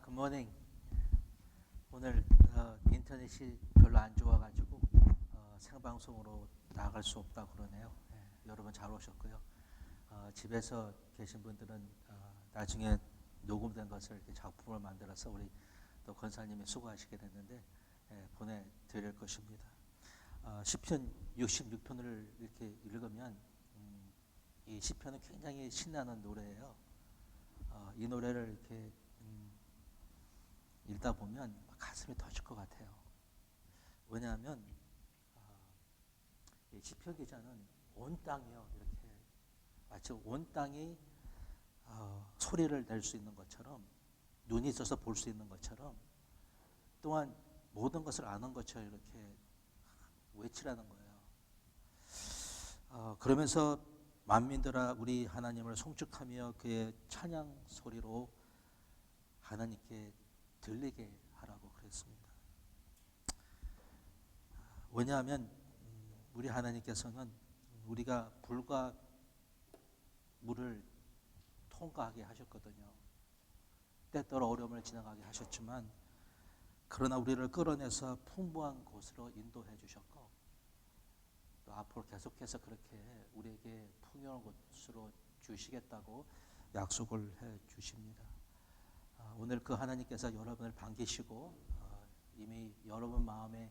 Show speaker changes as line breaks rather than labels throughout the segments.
굿모닝. 오늘 인터넷이 별로 안 좋아가지고 생방송으로 나갈 수 없다고 그러네요. 여러분 잘 오셨고요. 집에서 계신 분들은 나중에 녹음된 것을 이렇게 작품을 만들어서 우리 또 권사님이 수고하시게 됐는데 보내드릴 것입니다. 시편 66편을 이렇게 읽으면 이 시편은 굉장히 신나는 노래예요. 이 노래를 이렇게 읽다 보면 가슴이 터질 것 같아요. 왜냐하면 이 시편 기자는 온 땅이요, 이렇게 마치 온 땅이 소리를 낼 수 있는 것처럼, 눈이 있어서 볼 수 있는 것처럼, 또한 모든 것을 아는 것처럼 이렇게 외치라는 거예요. 그러면서 만민들아 우리 하나님을 송축하며 그의 찬양 소리로 하나님께 들리게 하라고 그랬습니다. 왜냐하면 우리 하나님께서는 우리가 불과 물을 통과하게 하셨거든요. 때때로 어려움을 지나가게 하셨지만 그러나 우리를 끌어내서 풍부한 곳으로 인도해 주셨고 또 앞으로 계속해서 그렇게 우리에게 풍요한 곳으로 주시겠다고 약속을 해 주십니다. 오늘 그 하나님께서 여러분을 반기시고 이미 여러분 마음에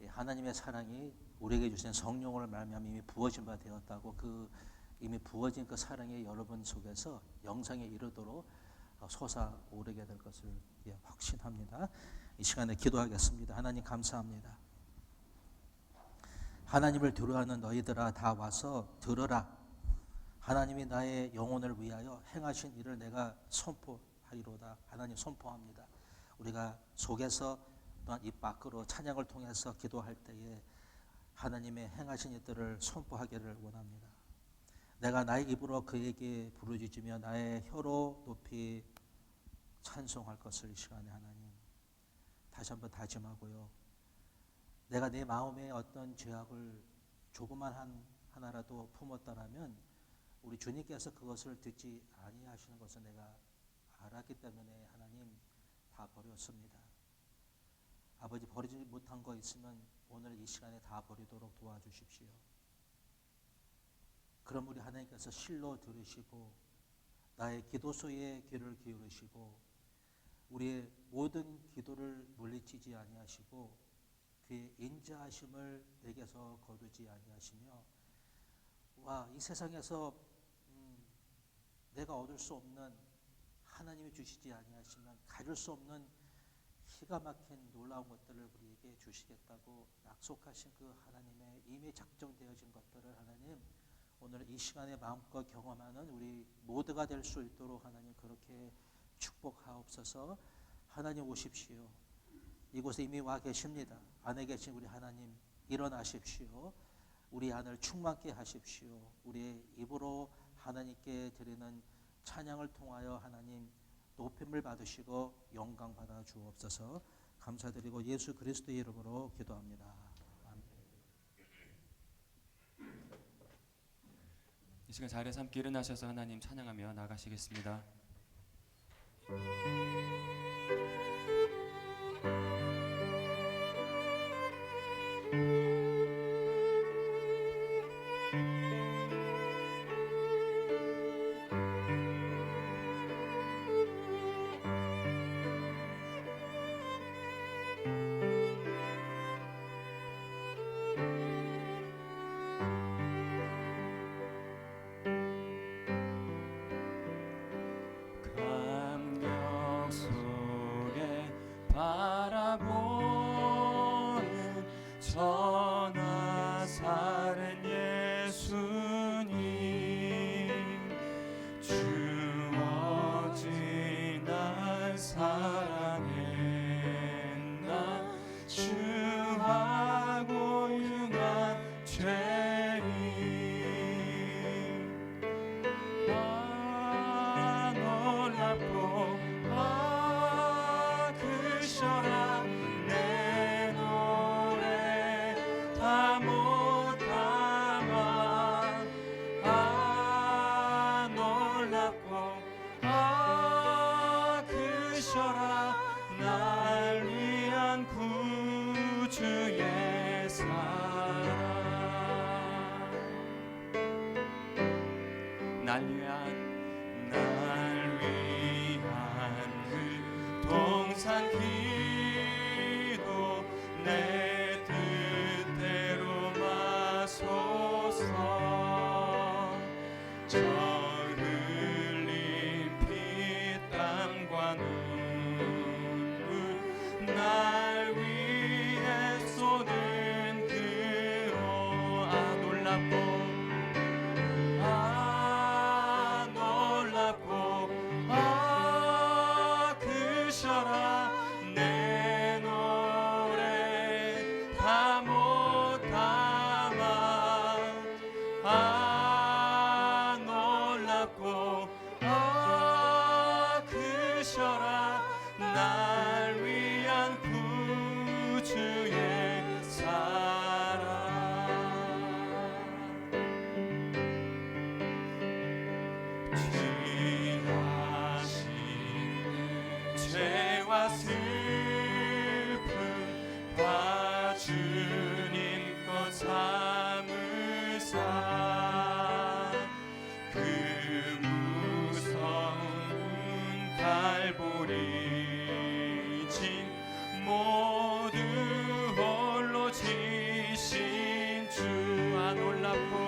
하나님의 사랑이 우리에게 주신 성령을 말미암아 이미 부어진 바 되었다고, 그 이미 부어진 그 사랑이 여러분 속에서 영생에 이르도록 솟아오르게 될 것을 확신합니다. 이 시간에 기도하겠습니다. 하나님 감사합니다. 하나님을 두려워하는 너희들아 다 와서 들으라. 하나님이 나의 영혼을 위하여 행하신 일을 내가 선포하리로다. 하나님 선포합니다. 우리가 속에서 또한 입 밖으로 찬양을 통해서 기도할 때에 하나님의 행하신 일들을 선포하기를 원합니다. 내가 나의 입으로 그에게 부르짖으며 나의 혀로 높이 찬송할 것을 이 시간에 하나님 다시 한번 다짐하고요. 내가 내 마음에 어떤 죄악을 조그만 하나라도 품었다라면 우리 주님께서 그것을 듣지 아니하시는 것을 내가 알았기 때문에 하나님 다 버렸습니다. 아버지, 버리지 못한 거 있으면 오늘 이 시간에 다 버리도록 도와주십시오. 그럼 우리 하나님께서 실로 들으시고 나의 기도소에 귀를 기울이시고 우리의 모든 기도를 물리치지 아니하시고 그의 인자하심을 내게서 거두지 아니하시며 이 세상에서 내가 얻을 수 없는, 하나님이 주시지 아니하시면 가질 수 없는 기가 막힌 놀라운 것들을 우리에게 주시겠다고 약속하신 그 하나님의 이미 작정되어진 것들을 하나님 오늘 이 시간에 마음껏 경험하는 우리 모두가 될 수 있도록 하나님 그렇게 축복하옵소서. 하나님 오십시오. 이곳에 이미 와 계십니다. 안에 계신 우리 하나님 일어나십시오. 우리 안을 충만케 하십시오. 우리의 입으로 하나님께 드리는 찬양을 통하여 하나님 높임을 받으시고 영광 받아 주옵소서. 감사드리고 예수 그리스도의 이름으로 기도합니다. 아멘.
이 시간 자리에서 함께 일어나셔서 하나님 찬양하며 나가시겠습니다.
감격
크셔라 날 위한 구주의 사랑 날 위한 그 동산 기도 내 뜻대로 마소서 저 흘린 피땀과 눈물 날 위해 쏟은 그로 놀랍고 크셔라 내 노래 다 못 담아 놀랍고 크셔라 날 위한 구주의 사랑 취하신 죄와 슬픔 다 주님껏 삼으사 그 무서운 갈보리 짐 모두 홀로 지신 주 놀랍고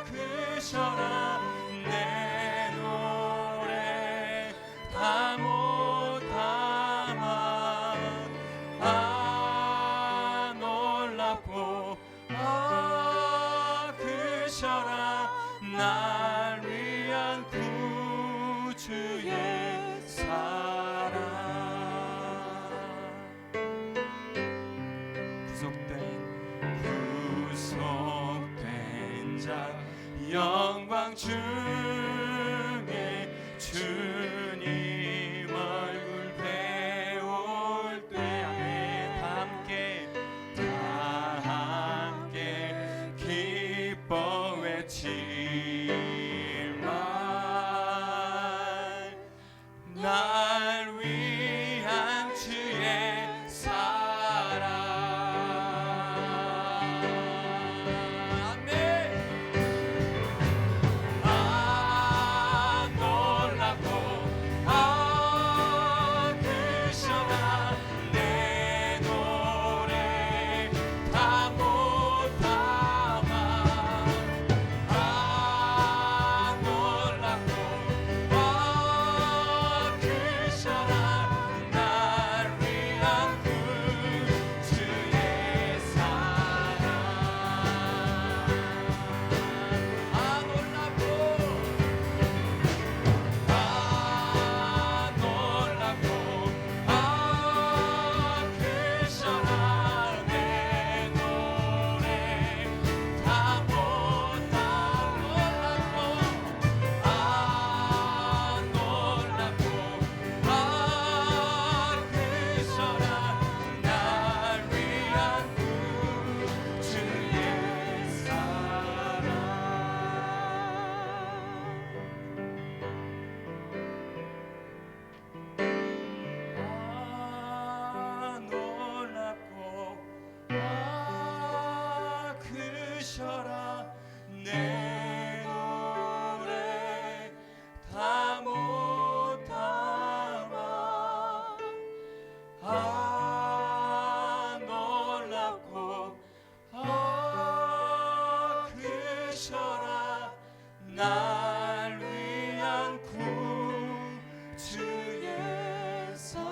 크셔라 내 노래 다 못 담아 놀랍고 크셔라 날 위한 구주의 사랑 구속된 자 영광 중에 주님 얼굴 배울 때 다 함께 기뻐 외칠 날 위한 주의 사랑 크셔라 내 노래 다 못 담아 놀랍고 크셔라 날 위한 구주의 사랑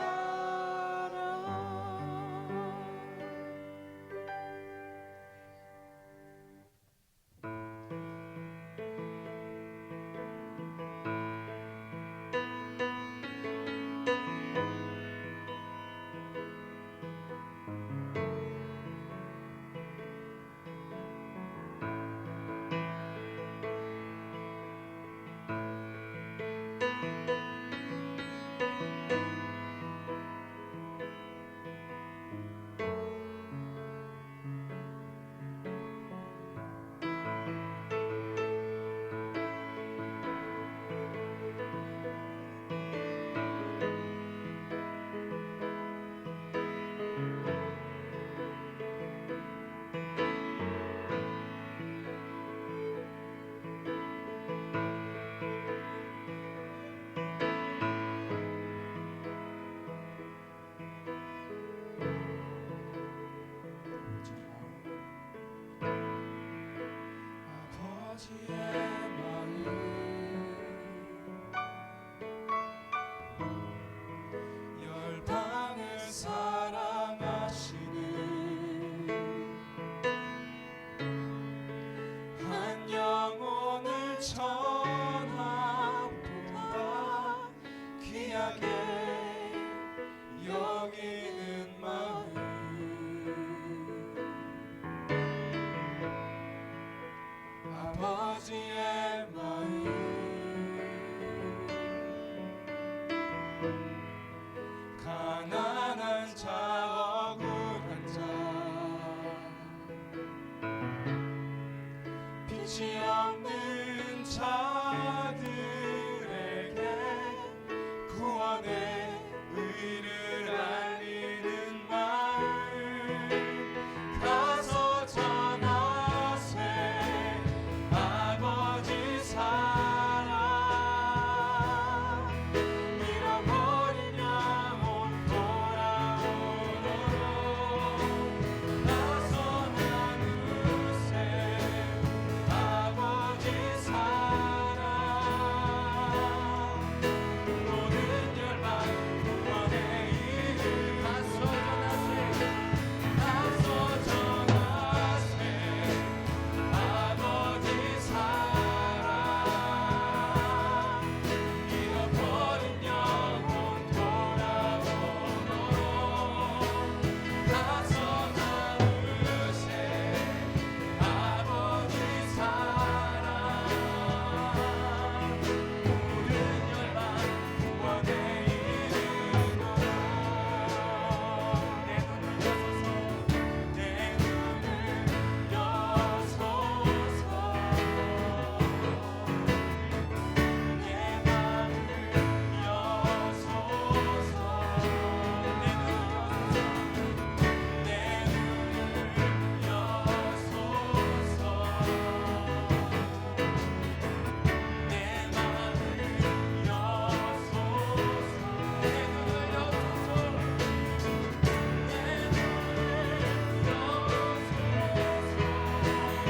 열방을 사랑하시는 한 영혼을 전하보다 귀하게 여기는 마음, 아버지의 마음, 가난한 자 억울한 자 빛이 없는 자들에게 구원의 의를 알리는 마음, 가서 전하세 아버지 사랑, 잃어버린 영혼 돌아오도록 가서 나누세 아버지 사랑, 모든 열방 구원의 이름 가서 전하세 아버지 사랑, 잃어버린 영혼 돌아오도록 가서 나누세 아버지 사랑, 모든 열방 구원의 이름으로 내 눈을 여소서, 내 맘을 여소서, 내 눈을 여소서, 내 맘을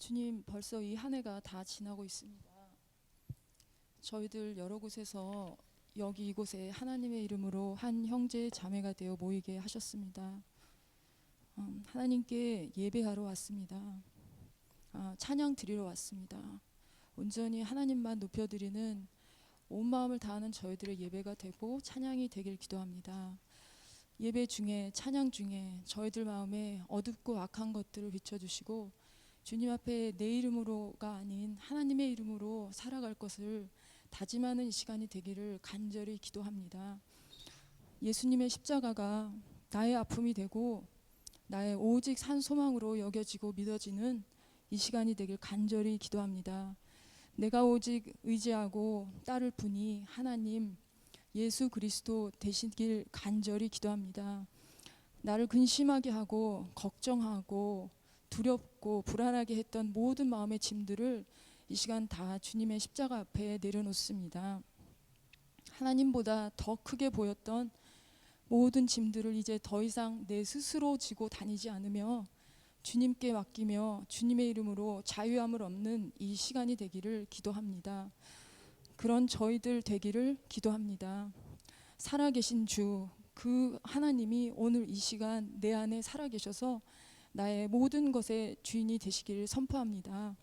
주님, 벌써 이 한 해가 다 지나고 있습니다. 저희들 여러 곳에서 여기 이곳에 하나님의 이름으로 한 형제 자매가 되어 모이게 하셨습니다. 하나님께 예배하러 왔습니다. 찬양 드리러 왔습니다. 온전히 하나님만 높여드리는 온 마음을 다하는 저희들의 예배가 되고 찬양이 되길 기도합니다. 예배 중에, 찬양 중에 저희들 마음에 어둡고 악한 것들을 비춰주시고 주님 앞에 내 이름으로가 아닌 하나님의 이름으로 살아갈 것을 다짐하는 이 시간이 되기를 간절히 기도합니다. 예수님의 십자가가 나의 아픔이 되고 나의 오직 산 소망으로 여겨지고 믿어지는 이 시간이 되길 간절히 기도합니다. 내가 오직 의지하고 따를 분이 하나님 예수 그리스도 되시길 간절히 기도합니다. 나를 근심하게 하고 걱정하고 두렵고 불안하게 했던 모든 마음의 짐들을 이 시간 다 주님의 십자가 앞에 내려놓습니다. 하나님보다 더 크게 보였던 모든 짐들을 이제 더 이상 내 스스로 지고 다니지 않으며 주님께 맡기며 주님의 이름으로 자유함을 얻는 이 시간이 되기를 기도합니다. 그런 저희들 되기를 기도합니다. 살아계신 주, 그 하나님이 오늘 이 시간 내 안에 살아계셔서 나의 모든 것의 주인이 되시기를 선포합니다.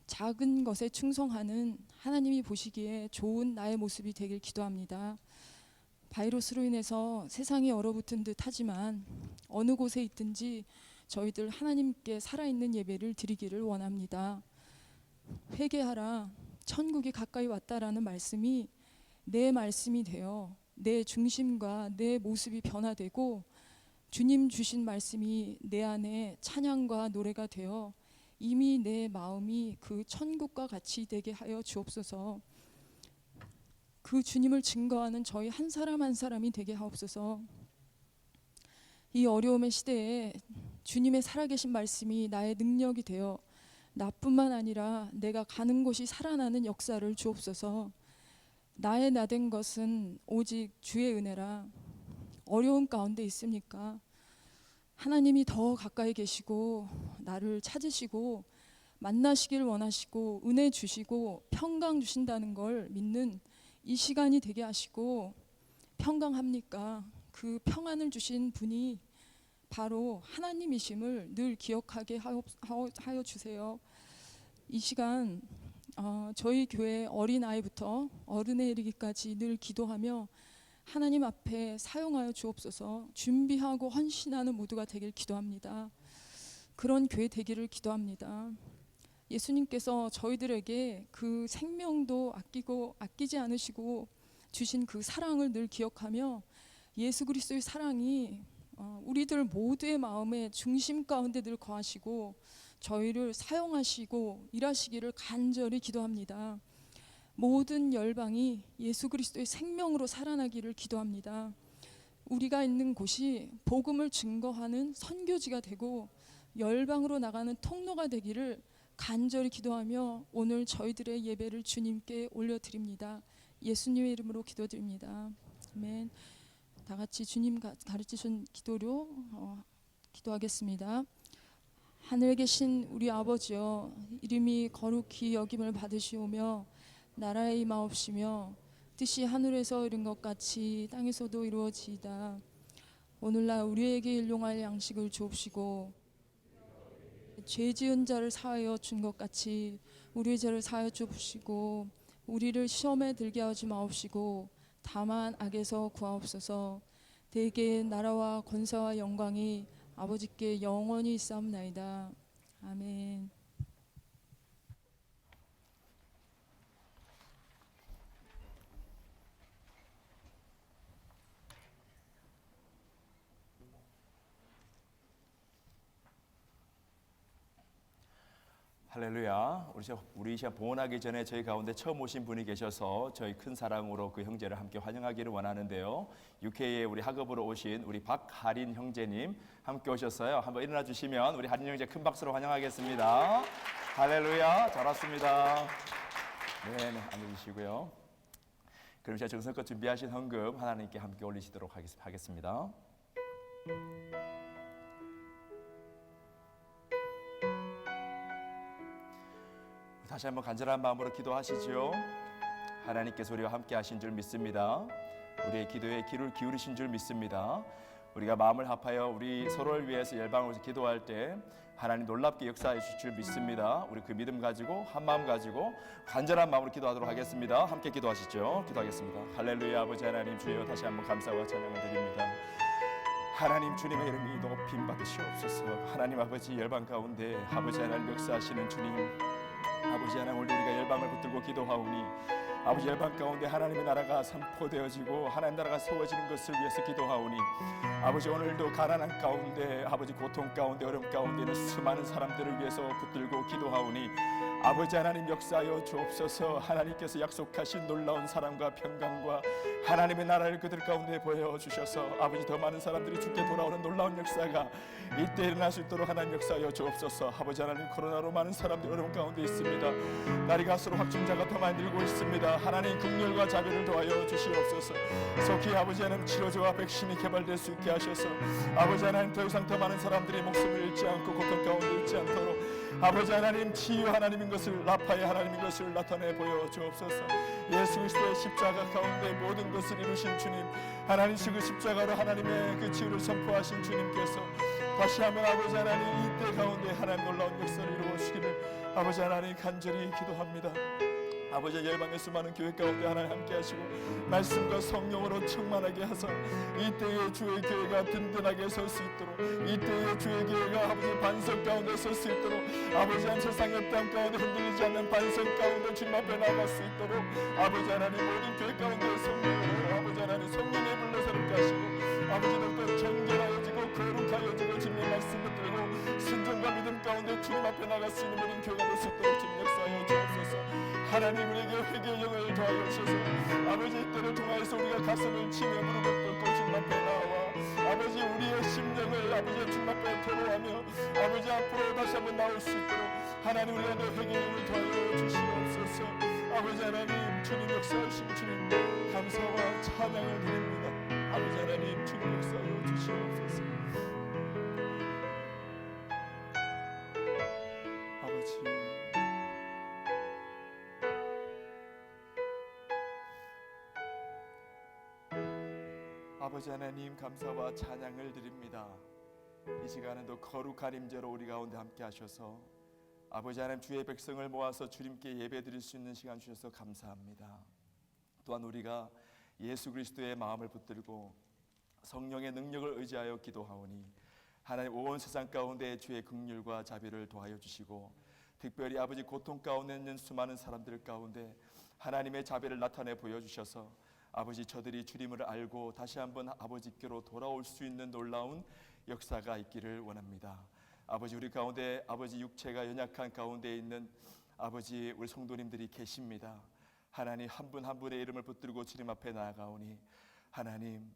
작은 것에 충성하는 하나님이 보시기에 좋은 나의 모습이 되길 기도합니다. 바이러스로 인해서 세상이 얼어붙은 듯 하지만 어느 곳에 있든지 저희들 하나님께 살아있는 예배를 드리기를 원합니다. 회개하라, 천국이 가까이 왔다라는 말씀이 내 말씀이 되어 내 중심과 내 모습이 변화되고 주님 주신 말씀이 내 안에 찬양과 노래가 되어 이미 내 마음이 그 천국과 같이 되게 하여 주옵소서. 그 주님을 증거하는 저희 한 사람 한 사람이 되게 하옵소서. 이 어려움의 시대에 주님의 살아계신 말씀이 나의 능력이 되어 나뿐만 아니라 내가 가는 곳이 살아나는 역사를 주옵소서. 나의 나된 것은 오직 주의 은혜라. 어려운 가운데 있습니까? 하나님이 더 가까이 계시고 나를 찾으시고 만나시길 원하시고 은혜 주시고 평강 주신다는 걸 믿는 이 시간이 되게 하시고, 평강합니까? 그 평안을 주신 분이 바로 하나님이심을 늘 기억하게 하여 주세요. 이 시간 저희 교회 어린아이부터 어른에 이르기까지 늘 기도하며 하나님 앞에 사용하여 주옵소서. 준비하고 헌신하는 모두가 되길 기도합니다. 그런 교회 되기를 기도합니다. 예수님께서 저희들에게 그 생명도 아끼지 않으시고 주신 그 사랑을 늘 기억하며 예수 그리스도의 사랑이 우리들 모두의 마음의 중심 가운데 늘 거하시고 저희를 사용하시고 일하시기를 간절히 기도합니다. 모든 열방이 예수 그리스도의 생명으로 살아나기를 기도합니다. 우리가 있는 곳이 복음을 증거하는 선교지가 되고 열방으로 나가는 통로가 되기를 간절히 기도하며 오늘 저희들의 예배를 주님께 올려드립니다. 예수님의 이름으로 기도드립니다. 아멘. 다 같이 주님 가르치신 기도로 기도하겠습니다. 하늘에 계신 우리 아버지여, 이름이 거룩히 여김을 받으시오며 나라의 임하옵시며 뜻이 하늘에서 이룬 것 같이 땅에서도 이루어지이다. 오늘날 우리에게 일용할 양식을 주옵시고 죄 지은 자를 사하여 준 것 같이 우리의 죄를 사하여 주옵시고 우리를 시험에 들게 하지 마옵시고 다만 악에서 구하옵소서. 대개 나라와 권세와 영광이 아버지께 영원히 있사옵나이다. 아멘.
할렐루야. 우리 시간 봉헌하기 전에 저희 가운데 처음 오신 분이 계셔서 저희 큰 사랑으로 그 형제를 함께 환영하기를 원하는데요. UK에 우리 학업으로 오신 우리 박하린 형제님 함께 오셨어요. 한번 일어나 주시면 우리 하린 형제 큰 박수로 환영하겠습니다. 할렐루야. 잘 왔습니다. 네, 앉아주시고요. 그럼 제가 정성껏 준비하신 헌금 하나님께 함께 올리시도록 하겠습니다. 다시 한번 간절한 마음으로 기도하시죠. 하나님께서 우리와 함께 하신 줄 믿습니다. 우리의 기도에 귀를 기울이신 줄 믿습니다. 우리가 마음을 합하여 우리 서로를 위해서 열방으로 기도할 때 하나님 놀랍게 역사해 주실 줄 믿습니다. 우리 그 믿음 가지고 한 마음 가지고 간절한 마음으로 기도하도록 하겠습니다. 함께 기도하시죠. 기도하겠습니다. 할렐루야. 아버지 하나님 주여 다시 한번 감사와 찬양을 드립니다. 하나님 주님의 이름이 높임 받으시옵소서. 하나님 아버지 열방 가운데 아버지 하나님 역사하시는 주님, 아버지 하나님 오늘 우리가 열방을 붙들고 기도하오니 아버지 열방 가운데 하나님의 나라가 선포되어지고 하나님 나라가 세워지는 것을 위해서 기도하오니 아버지 오늘도 가난한 가운데 아버지 고통 가운데 어려움 가운데 있는 수많은 사람들을 위해서 붙들고 기도하오니 아버지 하나님 역사하여 주옵소서. 하나님께서 약속하신 놀라운 사랑과 평강과 하나님의 나라를 그들 가운데 보여주셔서 아버지 더 많은 사람들이 주께 돌아오는 놀라운 역사가 이때 일어날 수 있도록 하나님 역사하여 주옵소서. 아버지 하나님 코로나로 많은 사람들이 어려운 가운데 있습니다. 날이 갈수록 확진자가 더 많이 늘고 있습니다. 하나님 긍휼과 자비를 도와여 주시옵소서. 속히 아버지 하나님 치료제와 백신이 개발될 수 있게 하셔서 아버지 하나님 더 이상 더 많은 사람들이 목숨을 잃지 않고 고통 가운데 있지 않도록 아버지 하나님 치유 하나님인 것을 라파의 하나님인 것을 나타내 보여 주옵소서. 예수 그리스도의 십자가 가운데 모든 것을 이루신 주님, 하나님 그 십자가로 하나님의 그 치유를 선포하신 주님께서 다시 한번 아버지 하나님 이때 가운데 하나님 놀라운 역사를 이루어 주시기를 아버지 하나님 간절히 기도합니다. 아버지 열방의 수많은 교회 가운데 하나님 함께 하시고 말씀과 성령으로 충만하게 하사 이때의 주의 교회가 든든하게 설 수 있도록 이때의 주의 교회가 아버지 반석 가운데 설 수 있도록 아버지 한 세상의 땅 가운데 흔들리지 않는 반석 가운데 주님 앞에 나갈 수 있도록 아버지 하나님 모든 교회 가운데 성령으로 아버지 하나님 성령의 불러 새롭게 하시고 아버지 더욱더 정결하여지고 거룩하여지고 주님의 말씀 붙들고 순종과 믿음 가운데 주님 앞에 나갈 수 있는 모든 교회가 될 수 있도록 주님 역사하여 주옵소서. 하나님 우리에게 회개의 영을 더하여 주셔서 아버지 이때를 통하여서 우리가 가슴을 치며 무릎을 꿇고 주님 앞에 나와 아버지 우리의 심령을 아버지 주님 앞에 토로하며 아버지 앞으로 다시 한번 나올 수 있도록 하나님 우리 안에 회개의 영을 더하여 주시옵소서. 아버지 하나님 주님 역사하신 주님 감사와 찬양을 드립니다. 아버지 하나님 주님 역사하여 주시옵소서. 아버지 아버지 하나님 감사와 찬양을 드립니다. 이 시간에도 거룩한 임재로 우리 가운데 함께 하셔서 아버지 하나님 주의 백성을 모아서 주님께 예배 드릴 수 있는 시간 주셔서 감사합니다. 또한 우리가 예수 그리스도의 마음을 붙들고 성령의 능력을 의지하여 기도하오니 하나님 온 세상 가운데 주의 긍휼과 자비를 도하여 주시고 특별히 아버지 고통 가운데 있는 수많은 사람들 가운데 하나님의 자비를 나타내 보여주셔서 아버지 저들이 주님을 알고 다시 한번 아버지께로 돌아올 수 있는 놀라운 역사가 있기를 원합니다. 아버지 우리 가운데 아버지 육체가 연약한 가운데 있는 아버지 우리 성도님들이 계십니다. 하나님 한 분 한 분의 이름을 붙들고 주님 앞에 나아가오니 하나님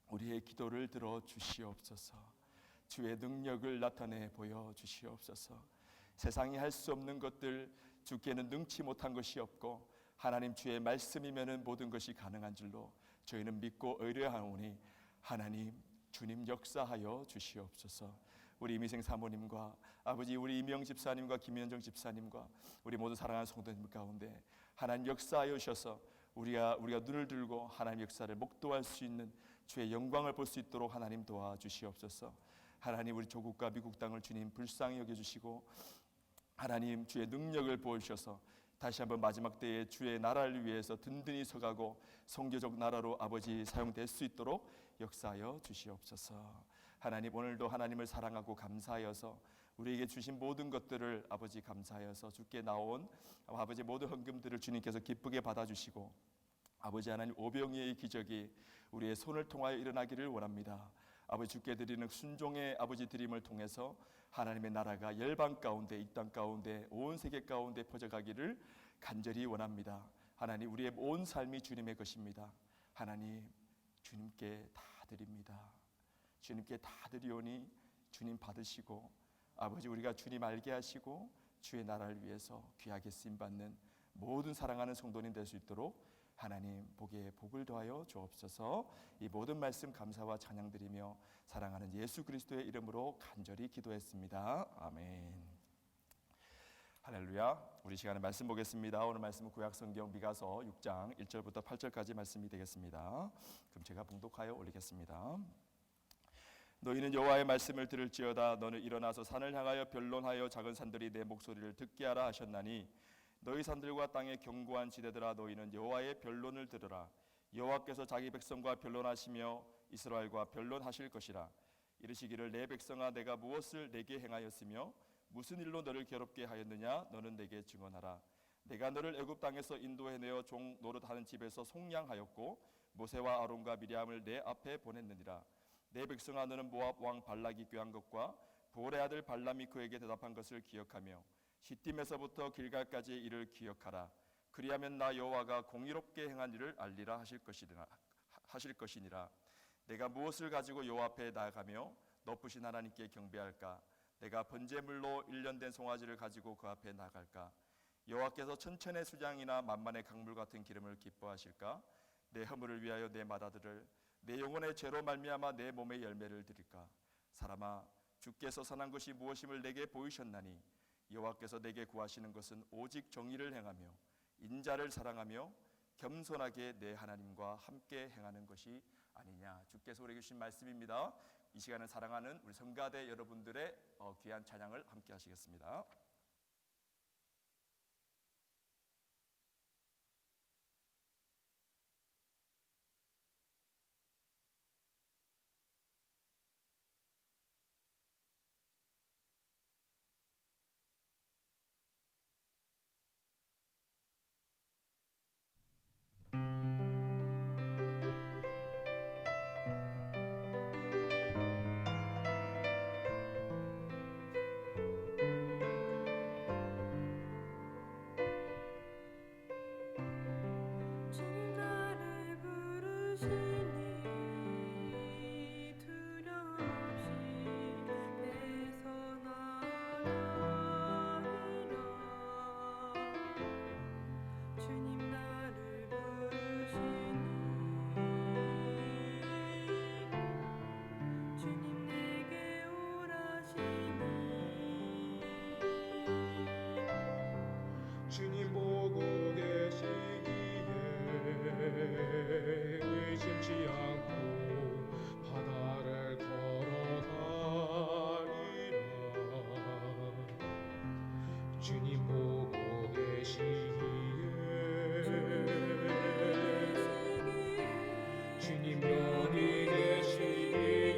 우리의 기도를 들어 주시옵소서. 주의 능력을 나타내 보여 주시옵소서. 세상이 할 수 없는 것들 주께는 능치 못한 것이 없고 하나님 주의 말씀이면은 모든 것이 가능한 줄로 저희는 믿고 의뢰하오니 하나님 주님 역사하여 주시옵소서. 우리 이미생 사모님과 아버지 우리 이명 집사님과 김현정 집사님과 우리 모든 사랑하는 성도님 가운데 하나님 역사하여 주셔서 우리가 눈을 들고 하나님 역사를 목도할 수 있는 주의 영광을 볼 수 있도록 하나님 도와주시옵소서. 하나님 우리 조국과 미국 땅을 주님 불쌍히 여겨주시고 하나님 주의 능력을 보여주셔서 다시 한번 마지막 때에 주의 나라를 위해서 든든히 서가고 선교적 나라로 아버지 사용될 수 있도록 역사하여 주시옵소서. 하나님 오늘도 하나님을 사랑하고 감사하여서 우리에게 주신 모든 것들을 아버지 감사하여서 주께 나온 아버지 모든 헌금들을 주님께서 기쁘게 받아주시고 아버지 하나님 오병이의 기적이 우리의 손을 통하여 일어나기를 원합니다. 아버지 주께 드리는 순종의 아버지 드림을 통해서 하나님의 나라가 열방 가운데 이 땅 가운데 온 세계 가운데 퍼져가기를 간절히 원합니다. 하나님 우리의 온 삶이 주님의 것입니다. 하나님 주님께 다 드립니다. 주님께 다 드리오니 주님 받으시고 아버지 우리가 주님 알게 하시고 주의 나라를 위해서 귀하게 쓰임받는 모든 사랑하는 성도님 될 수 있도록 하나님 복에 복을 더하여 주옵소서. 이 모든 말씀 감사와 찬양드리며 사랑하는 예수 그리스도의 이름으로 간절히 기도했습니다. 아멘. 할렐루야. 우리 시간에 말씀 보겠습니다. 오늘 말씀은 구약성경 미가서 6장 1절부터 8절까지 말씀이 되겠습니다. 그럼 제가 봉독하여 올리겠습니다. 너희는 여호와의 말씀을 들을지어다. 너는 일어나서 산을 향하여 변론하여 작은 산들이 내 목소리를 듣게 하라 하셨나니 너희 산들과 땅의 견고한 지대들아 너희는 여호와의 변론을 들으라. 여호와께서 자기 백성과 변론하시며 이스라엘과 변론하실 것이라. 이르시기를 내 백성아 내가 무엇을 내게 행하였으며 무슨 일로 너를 괴롭게 하였느냐 너는 내게 증언하라. 내가 너를 애굽 땅에서 인도해내어 종 노릇하는 집에서 속량하였고 모세와 아론과 미리암을 내 앞에 보냈느니라. 내 백성아 너는 모압 왕 발락이 꾀한 것과 보올의 아들 발람이 그에게 대답한 것을 기억하며 시딤에서부터 길갈까지 이를 기억하라. 그리하면 나 여호와가 공의롭게 행한 일을 알리라 하실 것이니라. 내가 무엇을 가지고 여호와 앞에 나아가며 높으신 하나님께 경배할까? 내가 번제물로 일련된 송아지를 가지고 그 앞에 나갈까? 여호와께서 천천의 수장이나 만만의 강물 같은 기름을 기뻐하실까? 내 허물을 위하여 내 맏아들을 내 영혼의 죄로 말미암아 내 몸의 열매를 드릴까? 사람아 주께서 선한 것이 무엇임을 내게 보이셨나니 여호와께서 내게 구하시는 것은 오직 정의를 행하며 인자를 사랑하며 겸손하게 내 하나님과 함께 행하는 것이 아니냐. 주께서 우리에게 주신 말씀입니다. 이 시간을 사랑하는 우리 성가대 여러분들의 귀한 찬양을 함께 하시겠습니다.
주님 나를 부르시니 두려움없이 내서 나아가리라. 주님 나를 부르시니 주님 내게 오라시니
주님 보고 계시기에 의심치 않고 바다를 걸어가리라. 주님 보고 계시기에 주님 여기 계시기에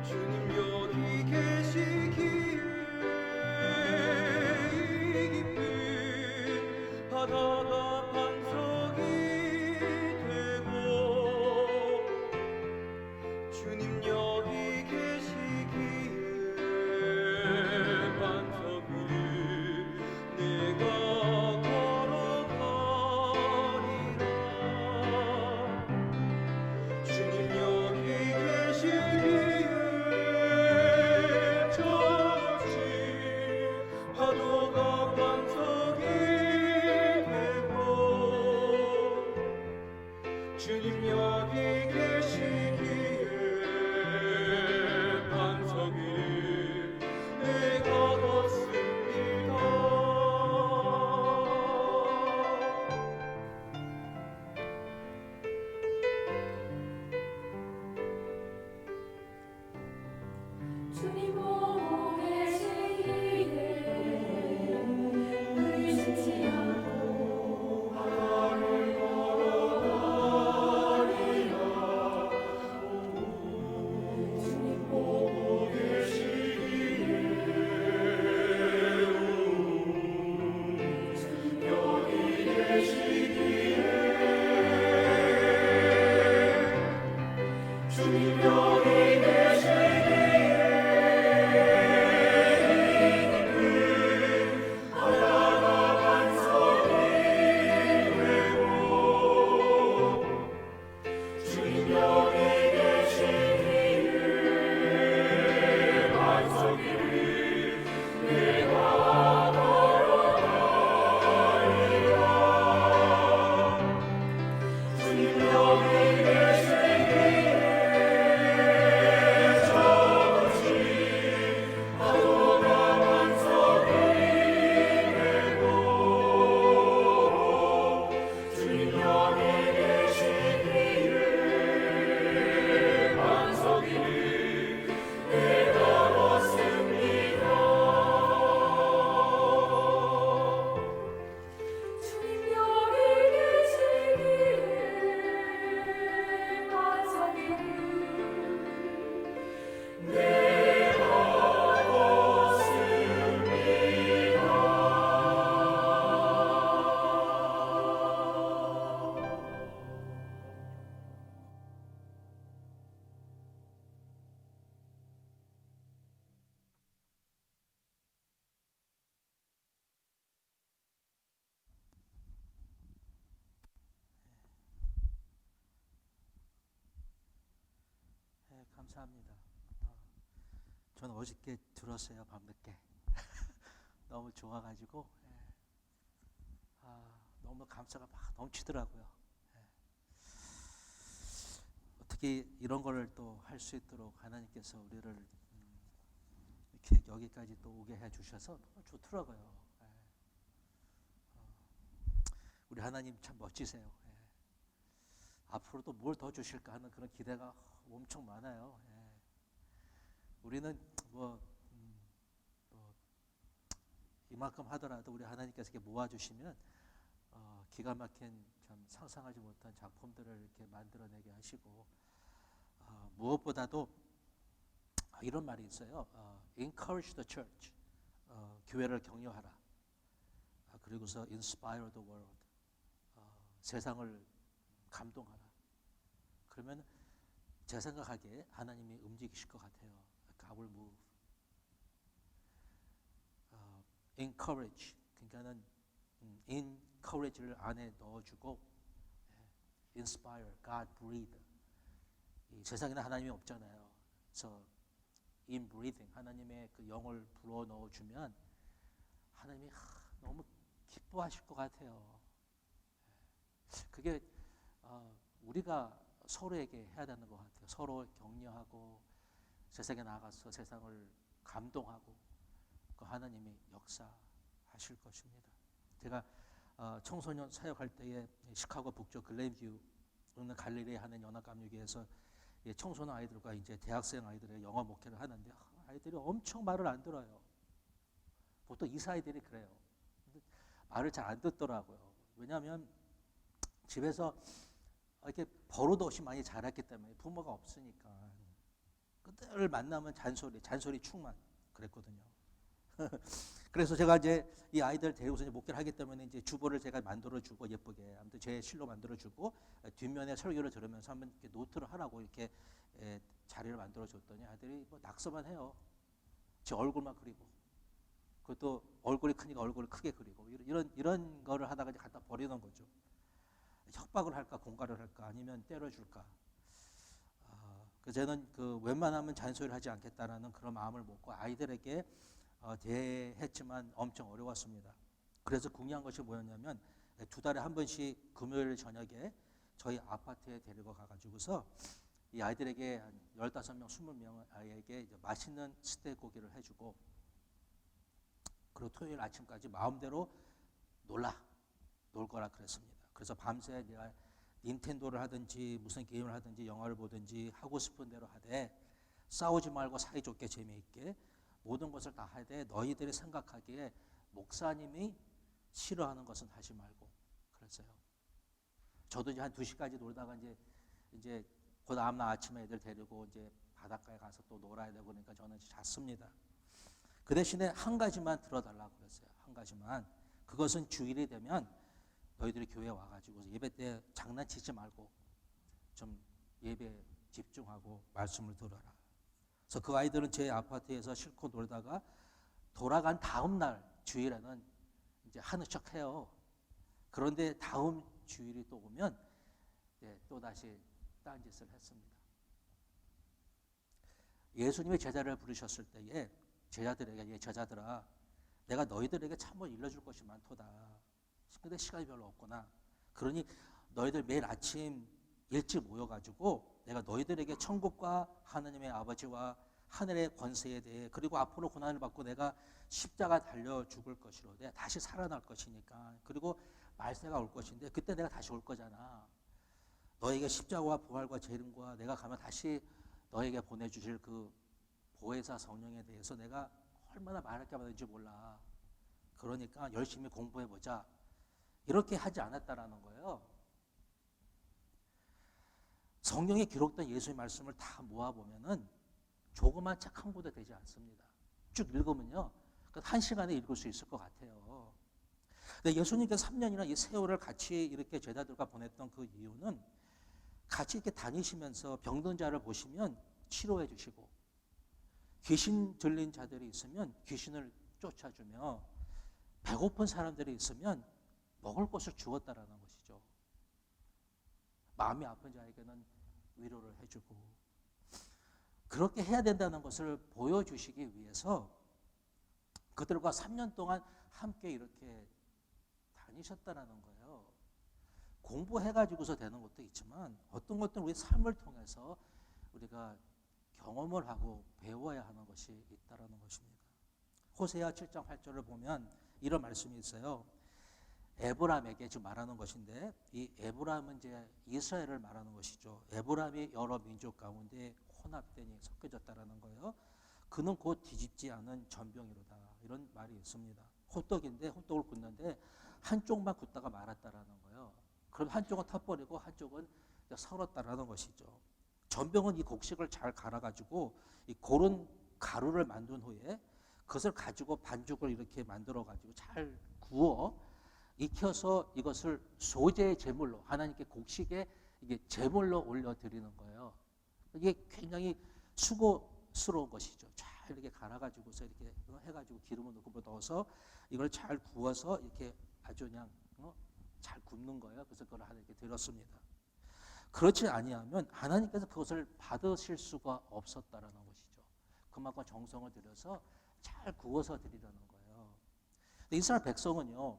주님 여기 계시기에 이 깊은 바다가 반석이 되고 주님
감사합니다. 저는 어저께 들었어요, 밤늦게. 너무 좋아가지고 너무 감사가 막 넘치더라고요. 어떻게 이런 걸 또 할 수 있도록 하나님께서 우리를 이렇게 여기까지 또 오게 해주셔서 너무 좋더라고요. 우리 하나님 참 멋지세요. 앞으로도 뭘 더 주실까 하는 그런 기대가 엄청 많아요. 우리는 뭐 이만큼 하더라도 우리 하나님께서 이렇게 모아주시면 기가 막힌 참 상상하지 못한 작품들을 이렇게 만들어내게 하시고 무엇보다도 이런 말이 있어요. Encourage the church. 교회를 격려하라. 그리고서 inspire the world. 세상을 감동하라. 그러면 제 생각하기에 하나님이 움직이실 것 같아요. God will move. Encourage. 그러니까는 encourage를 안에 넣어주고 inspire. God breathe. 이 세상에는 하나님이 없잖아요. 그래서 inbreathing. 하나님의 그 영을 불어 넣어주면 하나님이 너무 기뻐하실 것 같아요. 그게 우리가 서로에게 해야 되는 것 같아요. 서로 격려하고 세상에 나가서 세상을 감동하고 그 하나님이 역사하실 것입니다. 제가 청소년 사역할 때에 시카고 북쪽 글렌뷰 어느 갈릴리에 하는 연합감리교회에서 청소년 아이들과 이제 대학생 아이들의 영어 목회를 하는데 아이들이 엄청 말을 안 들어요. 보통 이사 아이들이 그래요. 근데 말을 잘 안 듣더라고요. 왜냐하면 집에서 이렇게 버릇 없이 많이 자랐기 때문에 부모가 없으니까 그들 만나면 잔소리 충만 그랬거든요. 그래서 제가 이제 이 아이들 데리고서 이제 목회를 하기 때문에 이제 주보를 제가 만들어주고 예쁘게 아무튼 제 실로 만들어주고 뒷면에 설교를 들으면서 한번 이렇게 노트를 하라고 이렇게 자리를 만들어줬더니 아이들이 뭐 낙서만 해요. 제 얼굴만 그리고 그것도 얼굴이 크니까 얼굴을 크게 그리고 이런 거를 하다가 이제 갖다 버리는 거죠. 협박을 할까 공갈을 할까 아니면 때려줄까. 그래서 저는 그 웬만하면 잔소리를 하지 않겠다라는 그런 마음을 먹고 아이들에게 대했지만 엄청 어려웠습니다. 그래서 궁리한 것이 뭐였냐면 2달에 한 번씩 금요일 저녁에 저희 아파트에 데리고 가가지고서 이 아이들에게 한 15명, 20명 아이에게 이제 맛있는 스테이크 고기를 해주고 그리고 토요일 아침까지 마음대로 놀 거라 그랬습니다. 그래서 밤새 내가 닌텐도를 하든지 무슨 게임을 하든지 영화를 보든지 하고 싶은 대로 하되 싸우지 말고 사이좋게 재미있게 모든 것을 다 하되 너희들이 생각하기에 목사님이 싫어하는 것은 하지 말고 그랬어요. 저도 이제 한 2시까지 놀다가 이제 그 다음날 아침에 애들 데리고 이제 바닷가에 가서 또 놀아야 되고 그러니까 저는 잤습니다. 그 대신에 한 가지만 들어달라고 그랬어요. 한 가지만. 그것은 주일이 되면 너희들이 교회에 와가지고 예배 때 장난치지 말고 좀 예배에 집중하고 말씀을 들어라. 그래서 그 아이들은 제 아파트에서 실컷 놀다가 돌아간 다음 날 주일에는 이제 하는 척 해요. 그런데 다음 주일이 또 오면 또 다시 딴짓을 했습니다. 예수님이 제자를 부르셨을 때에 제자들에게 제자들아 내가 너희들에게 참을 일러줄 것이 많도다. 근데 시간이 별로 없구나. 그러니 너희들 매일 아침 일찍 모여가지고 내가 너희들에게 천국과 하나님의 아버지와 하늘의 권세에 대해 그리고 앞으로 고난을 받고 내가 십자가 달려 죽을 것이로 내가 다시 살아날 것이니까 그리고 말세가 올 것인데 그때 내가 다시 올 거잖아. 너에게 십자가와 부활과 재림과 내가 가면 다시 너에게 보내주실 그 보혜사 성령에 대해서 내가 얼마나 말할 게 많은지 몰라. 그러니까 열심히 공부해보자. 이렇게 하지 않았다라는 거예요. 성경에 기록된 예수의 말씀을 다 모아보면은 조그만 책 한 권도 되지 않습니다. 쭉 읽으면요. 한 시간에 읽을 수 있을 것 같아요. 근데 예수님께서 3년이나 이 세월을 같이 이렇게 제자들과 보냈던 그 이유는 같이 이렇게 다니시면서 병든 자를 보시면 치료해 주시고 귀신 들린 자들이 있으면 귀신을 쫓아주며 배고픈 사람들이 있으면 먹을 것을 주었다라는 것이죠. 마음이 아픈 자에게는 위로를 해주고 그렇게 해야 된다는 것을 보여주시기 위해서 그들과 3년 동안 함께 이렇게 다니셨다라는 거예요. 공부해가지고서 되는 것도 있지만 어떤 것들은 우리 삶을 통해서 우리가 경험을 하고 배워야 하는 것이 있다라는 것입니다. 호세아 7장 8절을 보면 이런 말씀이 있어요. 에브람에게 지금 말하는 것인데 이 에브람은 이제 이스라엘을 말하는 것이죠. 에브람이 여러 민족 가운데 혼합되니 섞여졌다라는 거예요. 그는 곧 뒤집지 않은 전병이로다. 이런 말이 있습니다. 호떡인데 호떡을 굽는데 한쪽만 굽다가 말았다라는 거예요. 그럼 한쪽은 타버리고 한쪽은 설었다라는 것이죠. 전병은 이 곡식을 잘 갈아가지고 이 고른 가루를 만든 후에 그것을 가지고 반죽을 이렇게 만들어가지고 잘 구워 익혀서 이것을 소재의 제물로 하나님께 곡식에 이게 제물로 올려드리는 거예요. 이게 굉장히 수고스러운 것이죠. 잘 이렇게 갈아가지고서 이렇게 해가지고 기름을 넣어서 이걸 잘 구워서 이렇게 아주 그냥 잘 굽는 거예요. 그래서 그걸 하나님께 드렸습니다. 그렇지 아니하면 하나님께서 그것을 받으실 수가 없었다라는 것이죠. 그만큼 정성을 들여서 잘 구워서 드리려는 거예요. 근데 이스라엘 백성은요,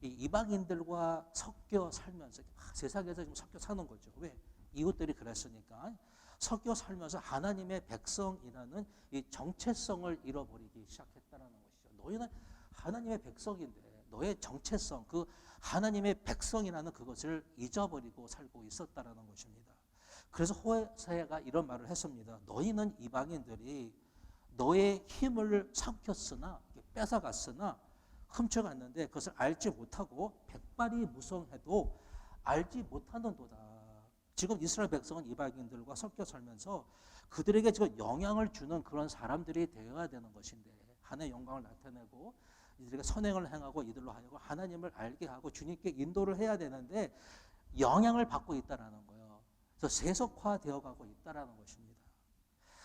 이 이방인들과 섞여 살면서 세상에서 지금 섞여 사는 거죠. 왜? 이웃들이 그랬으니까 섞여 살면서 하나님의 백성이라는 이 정체성을 잃어버리기 시작했다는 것이죠. 너희는 하나님의 백성인데 너의 정체성, 그 하나님의 백성이라는 그것을 잊어버리고 살고 있었다라는 것입니다. 그래서 호세아가 이런 말을 했습니다. 너희는 이방인들이 너의 힘을 삼켰으나 뺏어갔으나 훔쳐갔는데 그것을 알지 못하고 백발이 무성해도 알지 못하는도다. 지금 이스라엘 백성은 이방인들과 섞여 살면서 그들에게 지금 영향을 주는 그런 사람들이 되어야 되는 것인데 하나님의 영광을 나타내고 이들에게 선행을 행하고 이들로 하여금 하나님을 알게 하고 주님께 인도를 해야 되는데 영향을 받고 있다라는 거예요. 그래서 세속화되어 가고 있다라는 것입니다.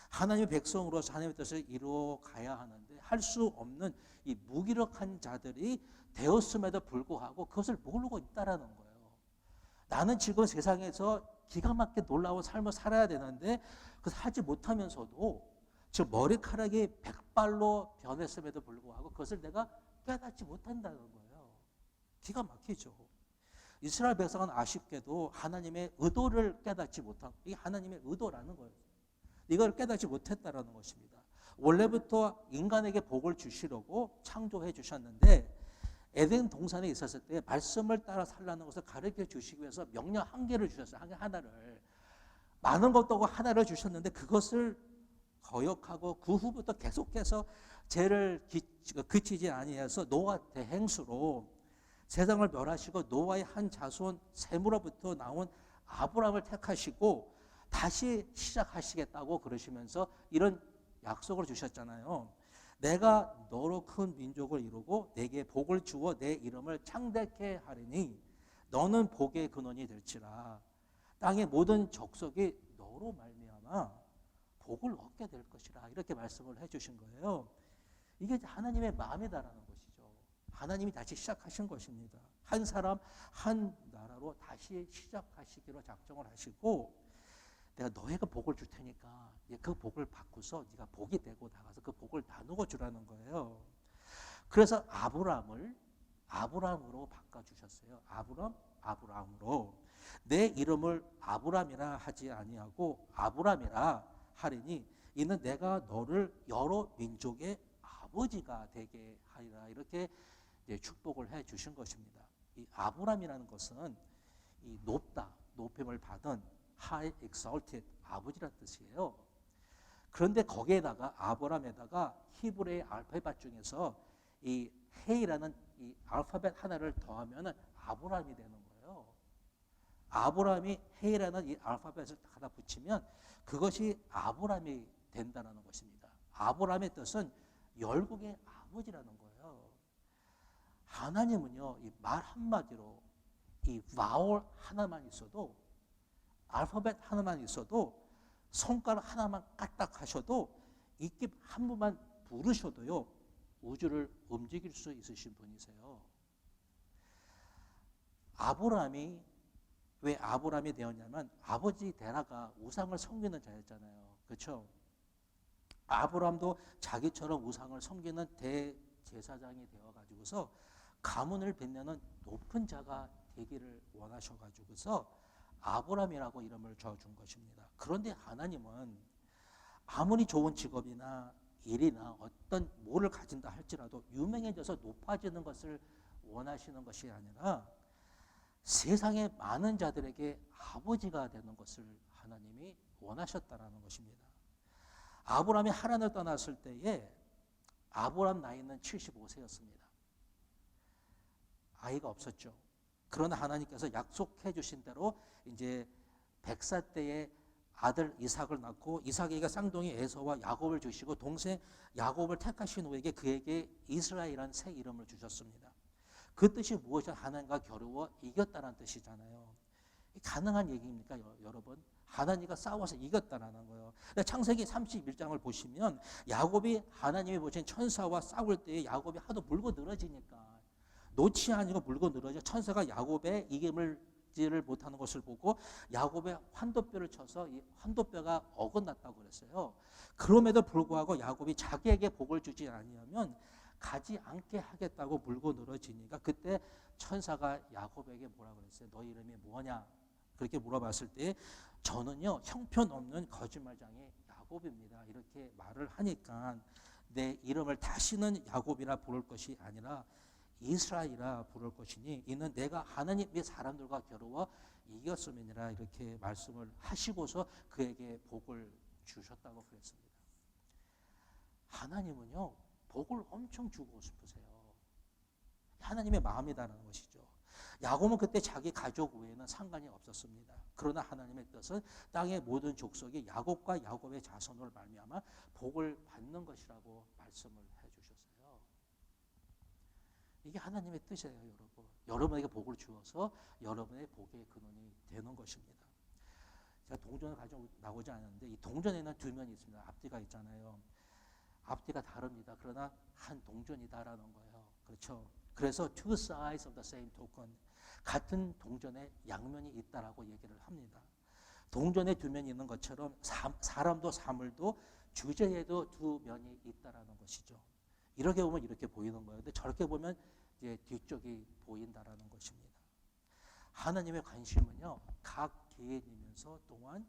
하나님의 백성으로서 하나님의 뜻을 이루어 가야 하는데 할 수 없는 이 무기력한 자들이 되었음에도 불구하고 그것을 모르고 있다라는 거예요. 나는 지금 세상에서 기가 막히게 놀라운 삶을 살아야 되는데 그것을 하지 못하면서도 즉 머리카락이 백발로 변했음에도 불구하고 그것을 내가 깨닫지 못한다는 거예요. 기가 막히죠. 이스라엘 백성은 아쉽게도 하나님의 의도를 깨닫지 못한, 이게 하나님의 의도라는 거예요. 이걸 깨닫지 못했다라는 것입니다. 원래부터 인간에게 복을 주시려고 창조해 주셨는데 에덴 동산에 있었을 때 말씀을 따라 살라는 것을 가르쳐 주시기 위해서 명령 한 개를 주셨어요. 한 개 하나를. 많은 것도 하나를 주셨는데 그것을 거역하고 그 후부터 계속해서 죄를 그치지 아니해서 노아 대행수로 세상을 멸하시고 노아의 한 자손 셈으로부터 나온 아브라함을 택하시고 다시 시작하시겠다고 그러시면서 이런 약속을 주셨잖아요. 내가 너로 큰 민족을 이루고 내게 복을 주어 내 이름을 창대케 하리니 너는 복의 근원이 될지라. 땅의 모든 족속이 너로 말미암아 복을 얻게 될 것이라. 이렇게 말씀을 해주신 거예요. 이게 하나님의 마음이다라는 것이죠. 하나님이 다시 시작하신 것입니다. 한 사람 한 나라로 다시 시작하시기로 작정을 하시고 내가 너희가 복을 줄 테니까 그 복을 받고서 네가 복이 되고 나가서 그 복을 나누고 주라는 거예요. 그래서 아브람으로 바꿔주셨어요. 아브람으로 내 이름을 아브람이라 하지 아니하고 아브람이라 하리니 이는 내가 너를 여러 민족의 아버지가 되게 하리라. 이렇게 축복을 해 주신 것입니다. 이 아브람이라는 것은 이 높다, 높임을 받은 high exalted 아버지란 뜻이에요. 그런데 거기에다가 아브람에다가 히브리의 알파벳 중에서 이 헤이라는 이 알파벳 하나를 더하면은 아브람이 되는 거예요. 아브람이 헤이라는 이 알파벳을 하나 붙이면 그것이 아브람이 된다는 것입니다. 아브람의 뜻은 열국의 아버지라는 거예요. 하나님은요, 이 말 한마디로 이 바울 하나만 있어도 알파벳 하나만 있어도 손가락 하나만 까딱하셔도 입 한 번만 부르셔도요 우주를 움직일 수 있으신 분이세요. 아브람이 왜 아브람이 되었냐면 아버지 데라가 우상을 섬기는 자였잖아요. 그렇죠? 아브라함도 자기처럼 우상을 섬기는 대제사장이 되어가지고서 가문을 빛내는 높은 자가 되기를 원하셔가지고서 아브라함이라고 이름을 줘준 것입니다. 그런데 하나님은 아무리 좋은 직업이나 일이나 어떤 뭐를 가진다 할지라도 유명해져서 높아지는 것을 원하시는 것이 아니라 세상의 많은 자들에게 아버지가 되는 것을 하나님이 원하셨다라는 것입니다. 아브라함이 하란을 떠났을 때에 아브라함 나이는 75세였습니다. 아이가 없었죠. 그러나 하나님께서 약속해 주신 대로 이제 100살 때에 아들 이삭을 낳고 이삭에게 쌍둥이 에서와 야곱을 주시고 동생 야곱을 택하신 후에 그에게 이스라엘이라는 새 이름을 주셨습니다. 그 뜻이 무엇이 하나님과 겨루어 이겼다는 뜻이잖아요. 가능한 얘기입니까, 여러분? 하나님과 싸워서 이겼다라는 거예요. 창세기 31장을 보시면 야곱이 하나님이 보신 천사와 싸울 때 야곱이 하도 물고 늘어지니까 노치 아니고 물고 늘어져 천사가 야곱의 이김을지를 못하는 것을 보고 야곱의 환도뼈를 쳐서 이 환도뼈가 어긋났다고 그랬어요. 그럼에도 불구하고 야곱이 자기에게 복을 주지 아니하면 가지 않게 하겠다고 물고 늘어지니까 그때 천사가 야곱에게 뭐라 그랬어요? 너 이름이 뭐냐? 그렇게 물어봤을 때 저는요 형편없는 거짓말장이 야곱입니다. 이렇게 말을 하니까 내 이름을 다시는 야곱이라 부를 것이 아니라 이스라엘이라 부를 것이니 이는 내가 하나님의 사람들과 겨루어 이겼음이니라 이렇게 말씀을 하시고서 그에게 복을 주셨다고 그랬습니다. 하나님은요 복을 엄청 주고 싶으세요. 하나님의 마음이다라는 것이죠. 야곱은 그때 자기 가족 외에는 상관이 없었습니다. 그러나 하나님의 뜻은 땅의 모든 족속이 야곱과 야곱의 자손으로 말미암아 복을 받는 것이라고 말씀을 해주셨어요. 이게 하나님의 뜻이에요, 여러분. 여러분에게 복을 주어서 여러분의 복의 근원이 되는 것입니다. 제가 동전을 가지고 나오지 않았는데 이 동전에는 두 면이 있습니다. 앞뒤가 있잖아요. 앞뒤가 다릅니다. 그러나 한 동전이다라는 거예요. 그렇죠? 그래서 two sides of the same token. 같은 동전에 양면이 있다라고 얘기를 합니다. 동전에 두 면이 있는 것처럼 사람도 사물도 주제에도 두 면이 있다라는 것이죠. 이렇게 보면 이렇게 보이는 거예요. 근데 저렇게 보면 이제 뒤쪽이 보인다라는 것입니다. 하나님의 관심은요, 각 개인이면서 또한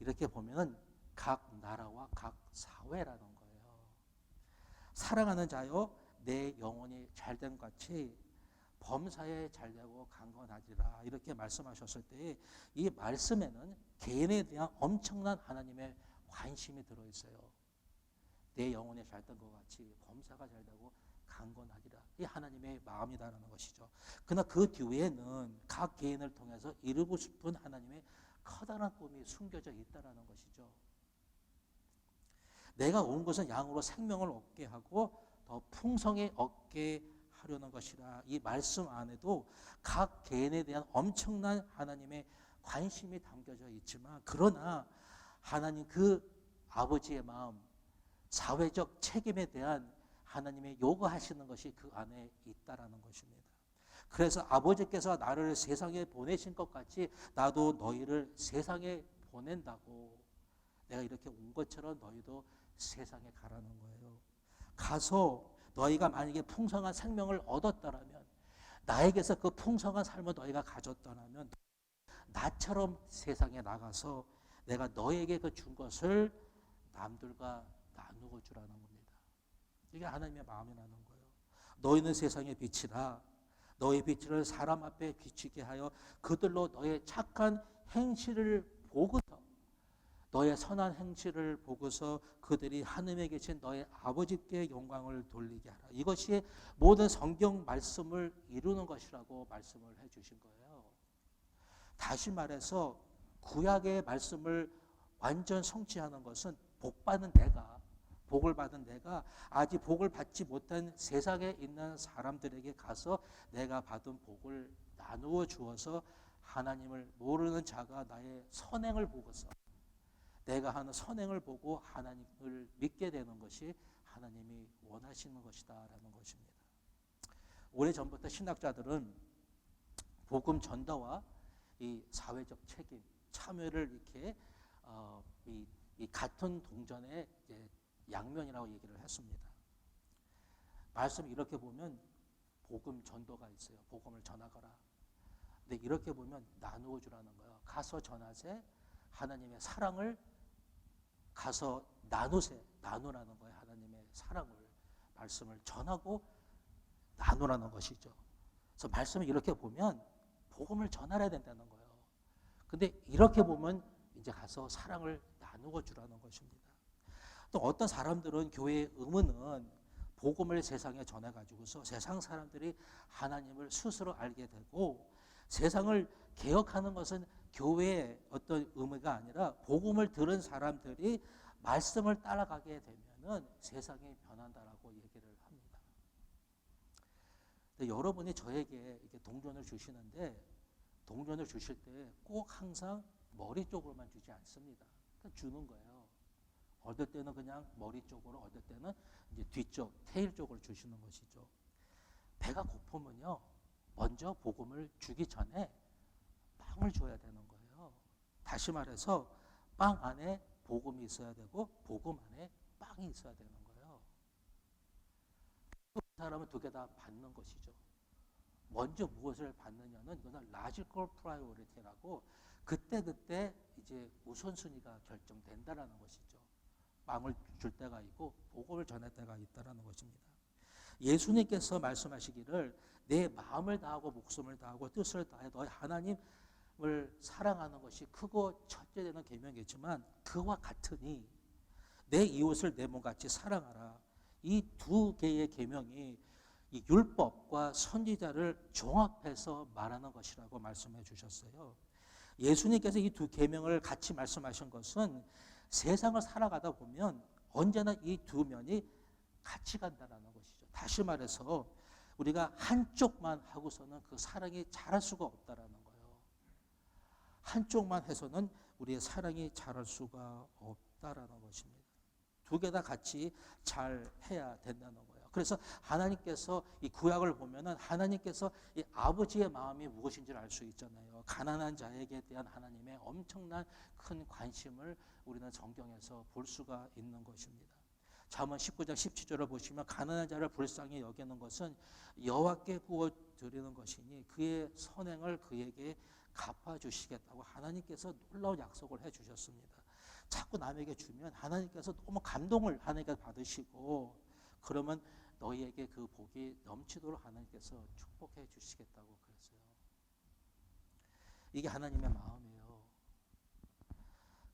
이렇게 보면은 각 나라와 각 사회라는 거예요. 사랑하는 자여, 내 영혼이 잘된 같이 범사에 잘되고 강건하리라 이렇게 말씀하셨을 때 이 말씀에는 개인에 대한 엄청난 하나님의 관심이 들어있어요. 내 영혼이 잘된 것 같이 범사가 잘되고 강건하리라. 이 하나님의 마음이다라는 것이죠. 그러나 그 뒤에는 각 개인을 통해서 이루고 싶은 하나님의 커다란 꿈이 숨겨져 있다라는 것이죠. 내가 온 것은 양으로 생명을 얻게 하고 더 풍성히 얻게 하려는 것이라. 이 말씀 안에도 각 개인에 대한 엄청난 하나님의 관심이 담겨져 있지만 그러나 하나님 그 아버지의 마음, 사회적 책임에 대한 하나님의 요구하시는 것이 그 안에 있다라는 것입니다. 그래서 아버지께서 나를 세상에 보내신 것 같이 나도 너희를 세상에 보낸다고, 내가 이렇게 온 것처럼 너희도 세상에 가라는 거예요. 가서 너희가 만약에 풍성한 생명을 얻었다라면, 나에게서 그 풍성한 삶을 너희가 가졌다라면 나처럼 세상에 나가서 내가 너에게 그 준 것을 남들과 나누어 주라는 겁니다. 이게 하나님의 마음이라는 거예요. 너희는 세상의 빛이라. 너의 빛을 사람 앞에 비치게 하여 그들로 너의 착한 행실을 보고서, 너의 선한 행실을 보고서 그들이 하늘에 계신 너의 아버지께 영광을 돌리게 하라. 이것이 모든 성경 말씀을 이루는 것이라고 말씀을 해주신 거예요. 다시 말해서 구약의 말씀을 완전 성취하는 것은 복받은 내가, 복을 받은 내가 아직 복을 받지 못한 세상에 있는 사람들에게 가서 내가 받은 복을 나누어 주어서 하나님을 모르는 자가 나의 선행을 보고서, 내가 하는 선행을 보고 하나님을 믿게 되는 것이 하나님이 원하시는 것이다라는 것입니다. 오래전부터 신학자들은 복음 전도와 이 사회적 책임, 참여를 이렇게 이 같은 동전에 이제 양면이라고 얘기를 했습니다. 말씀 이렇게 보면 복음 전도가 있어요. 복음을 전하거라. 근데 이렇게 보면 나누어 주라는 거예요. 가서 전하세. 하나님의 사랑을 가서 나누세. 나누라는 거예요. 하나님의 사랑을 말씀을 전하고 나누라는 것이죠. 그래서 말씀을 이렇게 보면 복음을 전하려야 된다는 거예요. 근데 이렇게 보면 이제 가서 사랑을 나누어 주라는 것입니다. 또 어떤 사람들은 교회의 의무는 복음을 세상에 전해가지고서 세상 사람들이 하나님을 스스로 알게 되고 세상을 개혁하는 것은 교회의 어떤 의무가 아니라 복음을 들은 사람들이 말씀을 따라가게 되면은 세상이 변한다라고 얘기를 합니다. 근데 여러분이 저에게 이렇게 동전을 주시는데 동전을 주실 때 꼭 항상 머리 쪽으로만 주지 않습니다. 그냥 주는 거예요. 어떨 때는 그냥 머리 쪽으로, 어떨 때는 이제 뒤쪽, 테일 쪽으로 주시는 것이죠. 배가 고프면요, 먼저 복음을 주기 전에 빵을 줘야 되는 거예요. 다시 말해서 빵 안에 복음이 있어야 되고 복음 안에 빵이 있어야 되는 거예요. 그 사람은 두 개 다 받는 것이죠. 먼저 무엇을 받느냐는 이거는 logical priority라고 그때 이제 우선순위가 결정된다라는 것이죠. 빵을 줄 때가 있고 복음을 전할 때가 있다라는 것입니다. 예수님께서 말씀하시기를 내 마음을 다하고 목숨을 다하고 뜻을 다해 너희 하나님을 사랑하는 것이 크고 첫째 되는 계명이지만 그와 같으니 내 이웃을 내 몸같이 사랑하라. 이 두 개의 계명이 이 율법과 선지자를 종합해서 말하는 것이라고 말씀해 주셨어요. 예수님께서 이 두 계명을 같이 말씀하신 것은 세상을 살아가다 보면 언제나 이 두 면이 같이 간다는 것이죠. 다시 말해서 우리가 한쪽만 하고서는 그 사랑이 자랄 수가 없다라는 거예요. 한쪽만 해서는 우리의 사랑이 자랄 수가 없다라는 것입니다. 두 개 다 같이 잘 해야 된다는 거예요. 그래서 하나님께서 이 구약을 보면은 하나님께서 이 아버지의 마음이 무엇인지를 알 수 있잖아요. 가난한 자에게 대한 하나님의 엄청난 큰 관심을 우리는 성경에서 볼 수가 있는 것입니다. 잠언 19장 17절을 보시면 가난한 자를 불쌍히 여기는 것은 여호와께 부어 드리는 것이니 그의 선행을 그에게 갚아주시겠다고 하나님께서 놀라운 약속을 해주셨습니다. 자꾸 남에게 주면 하나님께서 너무 감동을 하나님께 받으시고 그러면 너희에게 그 복이 넘치도록 하나님께서 축복해 주시겠다고 그랬어요. 이게 하나님의 마음이에요.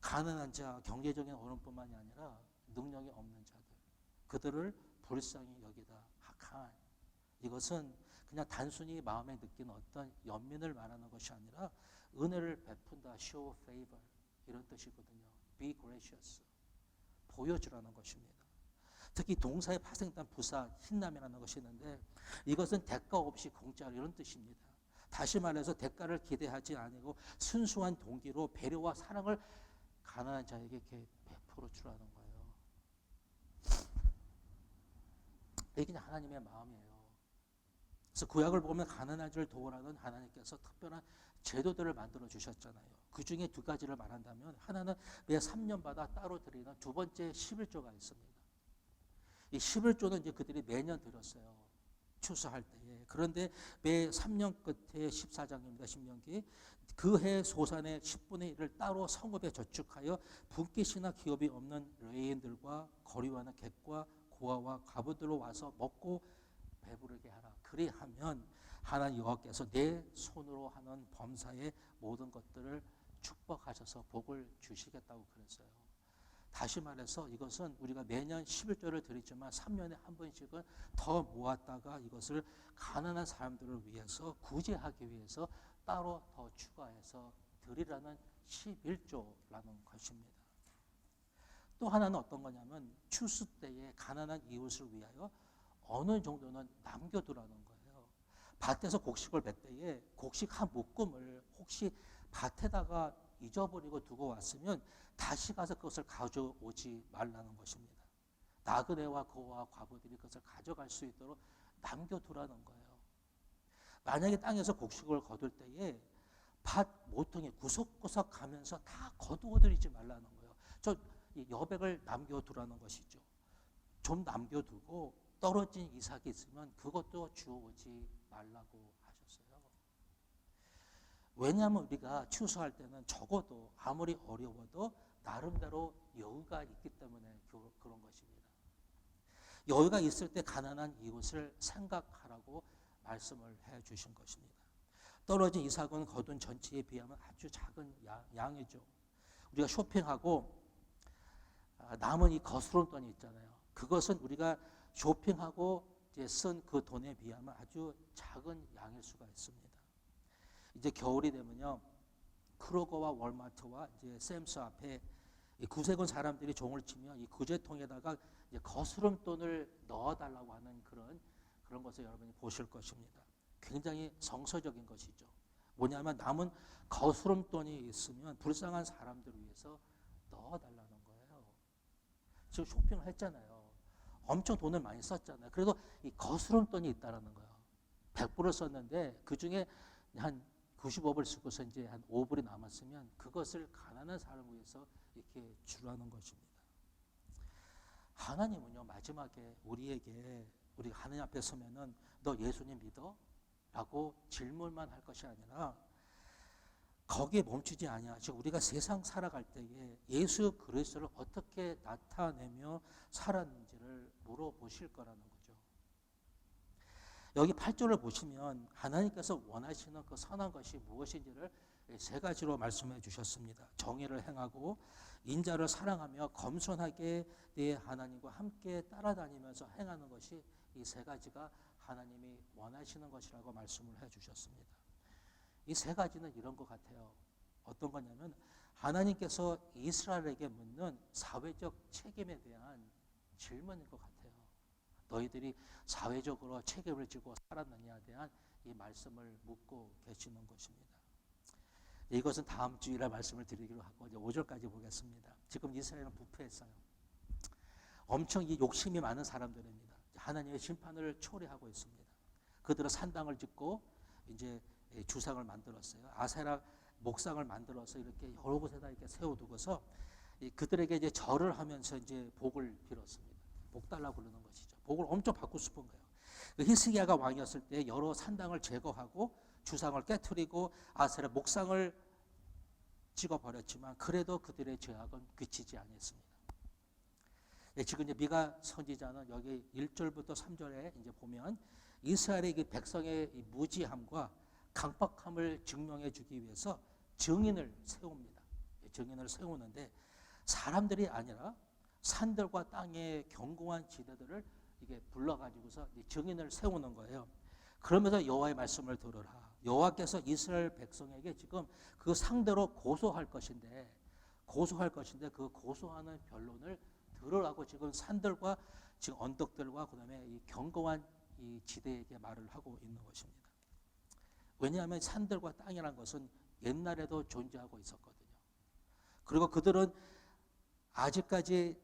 가난한 자, 경제적인 어려움뿐만이 아니라 능력이 없는 자들, 그들을 불쌍히 여기다 학한. 이것은 그냥 단순히 마음에 느끼는 어떤 연민을 말하는 것이 아니라 은혜를 베푼다, show favor 이런 뜻이거든요. Be gracious, 보여주라는 것입니다. 특히 동사에 파생된 부사, hin남이라는 것이 있는데 이것은 대가 없이 공짜로 이런 뜻입니다. 다시 말해서 대가를 기대하지 아니고 순수한 동기로 배려와 사랑을 가난한 자에게 이렇게 베풀어 주라는 거예요. 이게 하나님의 마음이에요. 그래서 구약을 보면 가난한 자를 도우라는 하나님께서 특별한 제도들을 만들어 주셨잖아요. 그 중에 두 가지를 말한다면 하나는 매 3년마다 따로 드리는 두 번째 11조가 있습니다. 이 11조는 이제 그들이 매년 드렸어요. 추수할 때에. 그런데 매 3년 끝에 14장입니다. 신명기. 그 해 소산의 10분의 1을 따로 성읍에 저축하여 분깃이나 기업이 없는 레인들과 거리와는 객과 고아와 과부들로 와서 먹고 배부르게 하라. 그리하면 하나님 여호와께서 내 손으로 하는 범사의 모든 것들을 축복하셔서 복을 주시겠다고 그랬어요. 다시 말해서 이것은 우리가 매년 11조를 드리지만 3년에 한 번씩은 더 모았다가 이것을 가난한 사람들을 위해서 구제하기 위해서 따로 더 추가해서 드리라는 11조라는 것입니다. 또 하나는 어떤 거냐면 추수 때에 가난한 이웃을 위하여 어느 정도는 남겨두라는 거예요. 밭에서 곡식을 맺 때에 곡식 한 묶음을 혹시 밭에다가 잊어버리고 두고 왔으면 다시 가서 그것을 가져오지 말라는 것입니다. 나그네와 고아와 과부들이 그것을 가져갈 수 있도록 남겨두라는 거예요. 만약에 땅에서 곡식을 거둘 때에 밭 모퉁이 구석구석 가면서 다 거두어들이지 말라는 거예요. 저 여백을 남겨두라는 것이죠. 좀 남겨두고 떨어진 이삭이 있으면 그것도 주워오지 말라고 하셨어요. 왜냐하면 우리가 추수할 때는 적어도 아무리 어려워도 나름대로 여유가 있기 때문에 그런 것입니다. 여유가 있을 때 가난한 이웃을 생각하라고 말씀을 해 주신 것입니다. 떨어진 이삭은 거둔 전체에 비하면 아주 작은 양이죠. 우리가 쇼핑하고 남은 이 거스름 돈이 있잖아요. 그것은 우리가 쇼핑하고 쓴 그 돈에 비하면 아주 작은 양일 수가 있습니다. 이제 겨울이 되면요, 크로거와 월마트와 이제 샘스 앞에 이 구세군 사람들이 종을 치면 이 구제통에다가 이제 거스름 돈을 넣어달라고 하는 그런 것을 여러분이 보실 것입니다. 굉장히 성서적인 것이죠. 뭐냐면 남은 거스름 돈이 있으면 불쌍한 사람들을 위해서 넣어달라는 거예요. 지금 쇼핑을 했잖아요. 엄청 돈을 많이 썼잖아요. 그래도 이 거스름 돈이 있다라는 거예요. 100불을 썼는데 그 중에 한 95불 쓰고서 이제 한 5불이 남았으면 그것을 가난한 사람을 위해서 이렇게 주라는 것입니다. 하나님은요, 마지막에 우리에게, 우리가 하나님 앞에 서면은 너 예수님 믿어? 라고 질문만 할 것이 아니라 거기에 멈추지 아니하시고 우리가 세상 살아갈 때에 예수 그리스도를 어떻게 나타내며 살았는지를 물어보실 거라는 거죠. 여기 8절을 보시면 하나님께서 원하시는 그 선한 것이 무엇인지를 세 가지로 말씀해 주셨습니다. 정의를 행하고 인자를 사랑하며 겸손하게 내 하나님과 함께 따라다니면서 행하는 것이 이 세 가지가 하나님이 원하시는 것이라고 말씀을 해 주셨습니다. 이 세 가지는 이런 것 같아요. 어떤 거냐면 하나님께서 이스라엘에게 묻는 사회적 책임에 대한 질문인 것 같아요. 너희들이 사회적으로 책임을 지고 살았느냐에 대한 이 말씀을 묻고 계시는 것입니다. 이것은 다음 주일에 말씀을 드리기로 하고 이제 5절까지 보겠습니다. 지금 이스라엘은 부패했어요. 엄청 이 욕심이 많은 사람들입니다. 하나님의 심판을 초래하고 있습니다. 그들은 산당을 짓고 이제 주상을 만들었어요. 아세라 목상을 만들어서 이렇게 여러 곳에다 이렇게 세워두고서 그들에게 이제 절을 하면서 이제 복을 빌었습니다. 복 달라고 그러는 것이죠. 복을 엄청 받고 싶은 거예요. 히스기야가 왕이었을 때 여러 산당을 제거하고 주상을 깨트리고 아세라 목상을 찍어버렸지만 그래도 그들의 죄악은 그치지 않았습니다. 지금 이제 미가 선지자는 여기 1절부터 3절에 이제 보면 이스라엘의 그 백성의 이 무지함과 강박함을 증명해 주기 위해서 증인을 세웁니다. 증인을 세우는데 사람들이 아니라 산들과 땅의 견고한 지대들을 이게 불러가지고서 증인을 세우는 거예요. 그러면서 여호와의 말씀을 들으라. 여호와께서 이스라엘 백성에게 지금 그 상대로 고소할 것인데 그 고소하는 변론을 들으라고 지금 산들과 지금 언덕들과 그다음에 이 견고한 이 지대에게 말을 하고 있는 것입니다. 왜냐하면 산들과 땅이라는 것은 옛날에도 존재하고 있었거든요. 그리고 그들은 아직까지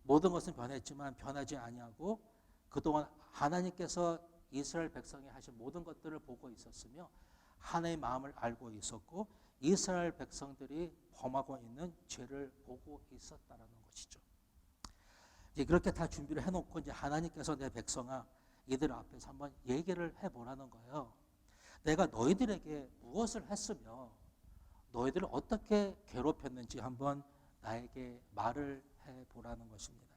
모든 것은 변했지만 변하지 아니하고 그동안 하나님께서 이스라엘 백성이 하신 모든 것들을 보고 있었으며 하나님의 마음을 알고 있었고 이스라엘 백성들이 범하고 있는 죄를 보고 있었다라는 것이죠. 이제 그렇게 다 준비를 해놓고 이제 하나님께서 내 백성아 이들 앞에서 한번 얘기를 해보라는 거예요. 내가 너희들에게 무엇을 했으며 너희들을 어떻게 괴롭혔는지 한번 나에게 말을 해보라는 것입니다.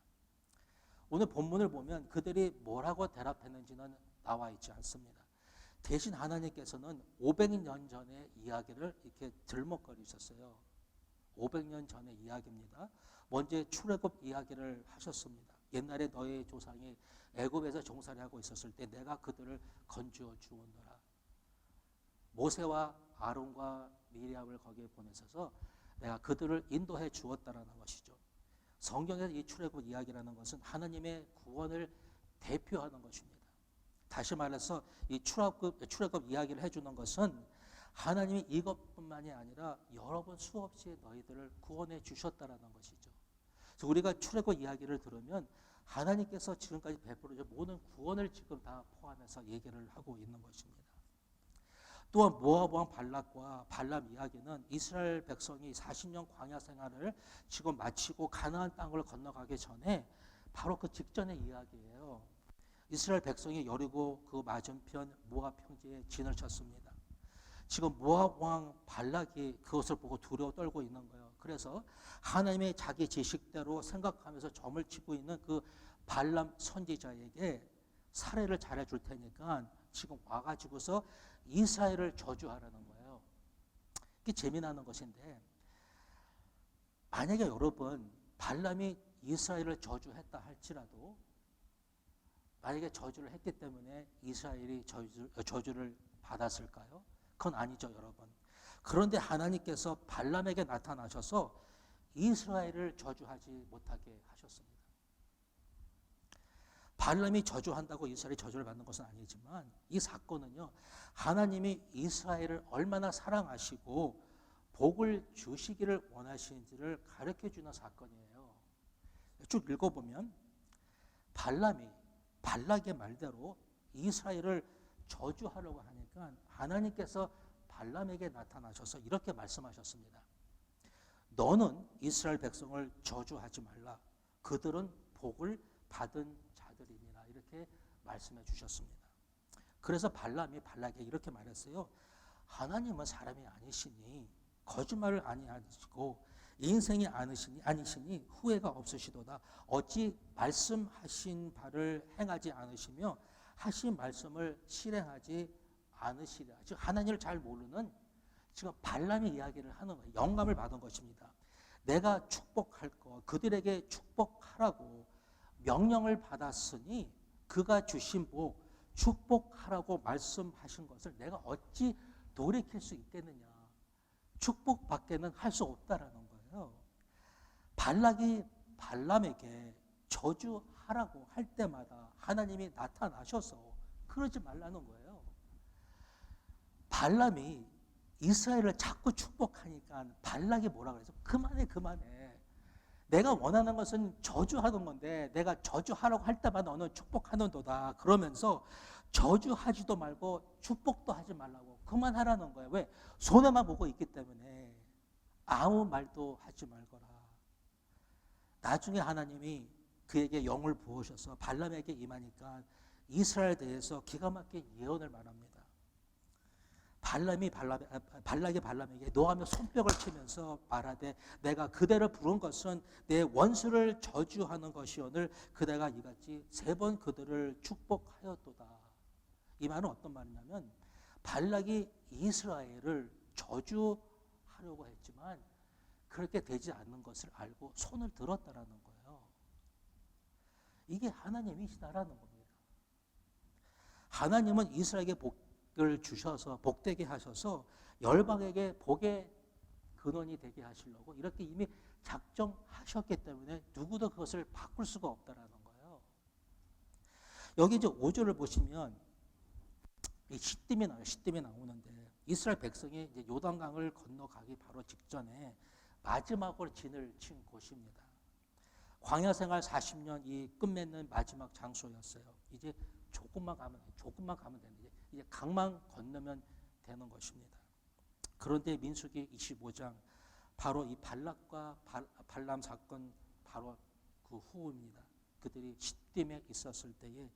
오늘 본문을 보면 그들이 뭐라고 대답했는지는 나와 있지 않습니다. 대신 하나님께서는 500년 전의 이야기를 이렇게 들먹거리셨어요. 500년 전의 이야기입니다. 먼저 출애굽 이야기를 하셨습니다. 옛날에 너의 조상이 애굽에서 종살이 하고 있었을 때 내가 그들을 건져 주었노라. 모세와 아론과 미리암을 거기에 보내셔서 내가 그들을 인도해 주었다라는 것이죠. 성경에서 이 출애굽 이야기라는 것은 하나님의 구원을 대표하는 것입니다. 다시 말해서 이 출애굽 이야기를 해주는 것은 하나님이 이것뿐만이 아니라 여러 번 수없이 너희들을 구원해 주셨다라는 것이죠. 그래서 우리가 출애굽 이야기를 들으면 하나님께서 지금까지 베풀어준 모든 구원을 지금 다 포함해서 얘기를 하고 있는 것입니다. 또한 모압 왕 발락과 발람 이야기는 이스라엘 백성이 40년 광야 생활을 지금 마치고 가나안 땅을 건너가기 전에 바로 그 직전의 이야기예요. 이스라엘 백성이 여리고 그 맞은편 모압 평지에 진을 쳤습니다. 지금 모압 왕 발락이 그것을 보고 두려워 떨고 있는 거예요. 그래서 하나님의 자기 지식대로 생각하면서 점을 치고 있는 그 발람 선지자에게 사례를 잘해줄 테니까 지금 와가지고서 이스라엘을 저주하라는 거예요. 이게 재미나는 것인데, 만약에 여러분 발람이 이스라엘을 저주했다 할지라도, 만약에 저주를 했기 때문에 이스라엘이 저주를 받았을까요? 그건 아니죠, 여러분. 그런데 하나님께서 발람에게 나타나셔서 이스라엘을 저주하지 못하게 하셨습니다. 발람이 저주한다고 이스라엘이 저주를 받는 것은 아니지만, 이 사건은요, 하나님이 이스라엘을 얼마나 사랑하시고 복을 주시기를 원하시는지를 가르쳐주는 사건이에요. 쭉 읽어보면 발락의 말대로 이스라엘을 저주하려고 하니까 하나님께서 발람에게 나타나셔서 이렇게 말씀하셨습니다. 너는 이스라엘 백성을 저주하지 말라. 그들은 복을 받은 자들이니라. 이렇게 말씀해 주셨습니다. 그래서 발람이 발락에게 이렇게 말했어요. 하나님은 사람이 아니시니 거짓말을 아니하시고 인생이 아니시니 후회가 없으시도다. 어찌 말씀하신 바를 행하지 않으시며 하신 말씀을 실행하지 않으시랴. 즉 하나님을 잘 모르는 지금 발람의 이야기를 하는 거예요. 영감을 받은 것입니다. 내가 축복할 것, 그들에게 축복하라고 명령을 받았으니 그가 주신 복, 축복하라고 말씀하신 것을 내가 어찌 돌이킬 수 있겠느냐. 축복밖에는 할 수 없다라는 거예요. 발락이 발람에게 저주하라고 할 때마다 하나님이 나타나셔서 그러지 말라는 거예요. 발람이 이스라엘을 자꾸 축복하니까 발락이 뭐라 그래서 그만해. 내가 원하는 것은 저주하는 건데 내가 저주하라고 할 때마다 너는 축복하는도다. 그러면서 저주하지도 말고 축복도 하지 말라고 그만하라는 거예요. 왜? 손해만 보고 있기 때문에 아무 말도 하지 말거라. 나중에 하나님이 그에게 영을 부으셔서 발람에게 임하니까 이스라엘에 대해서 기가 막힌 예언을 말합니다. 발락이 발람에게 노하며 손뼉을 치면서 말하되 내가 그대를 부른 것은 내 원수를 저주하는 것이오늘 그대가 이같이 3번 그들을 축복하였도다. 이 말은 어떤 말이냐면 발락이 이스라엘을 저주하려고 했지만 그렇게 되지 않는 것을 알고 손을 들었다라는 거예요. 이게 하나님이시다라는 겁니다. 하나님은 이스라엘에게 복을 주셔서 복되게 하셔서 열방에게 복의 근원이 되게 하시려고 이렇게 이미 작정하셨기 때문에 누구도 그것을 바꿀 수가 없다라는 거예요. 여기 이제 5절을 보시면 이 시딤이 나오는데 이스라엘 백성이 이제 요단강을 건너가기 바로 직전에 마지막으로 진을 친 곳입니다. 광야 생활 40년 이 끝맺는 마지막 장소였어요. 이제 조금만 가면 되는데 이제 강만 건너면 되는 것입니다. 그런데 민수기 25장 바로 이 발락과 발람 사건 바로 그 후입니다. 그들이 시딤에 있었을 때에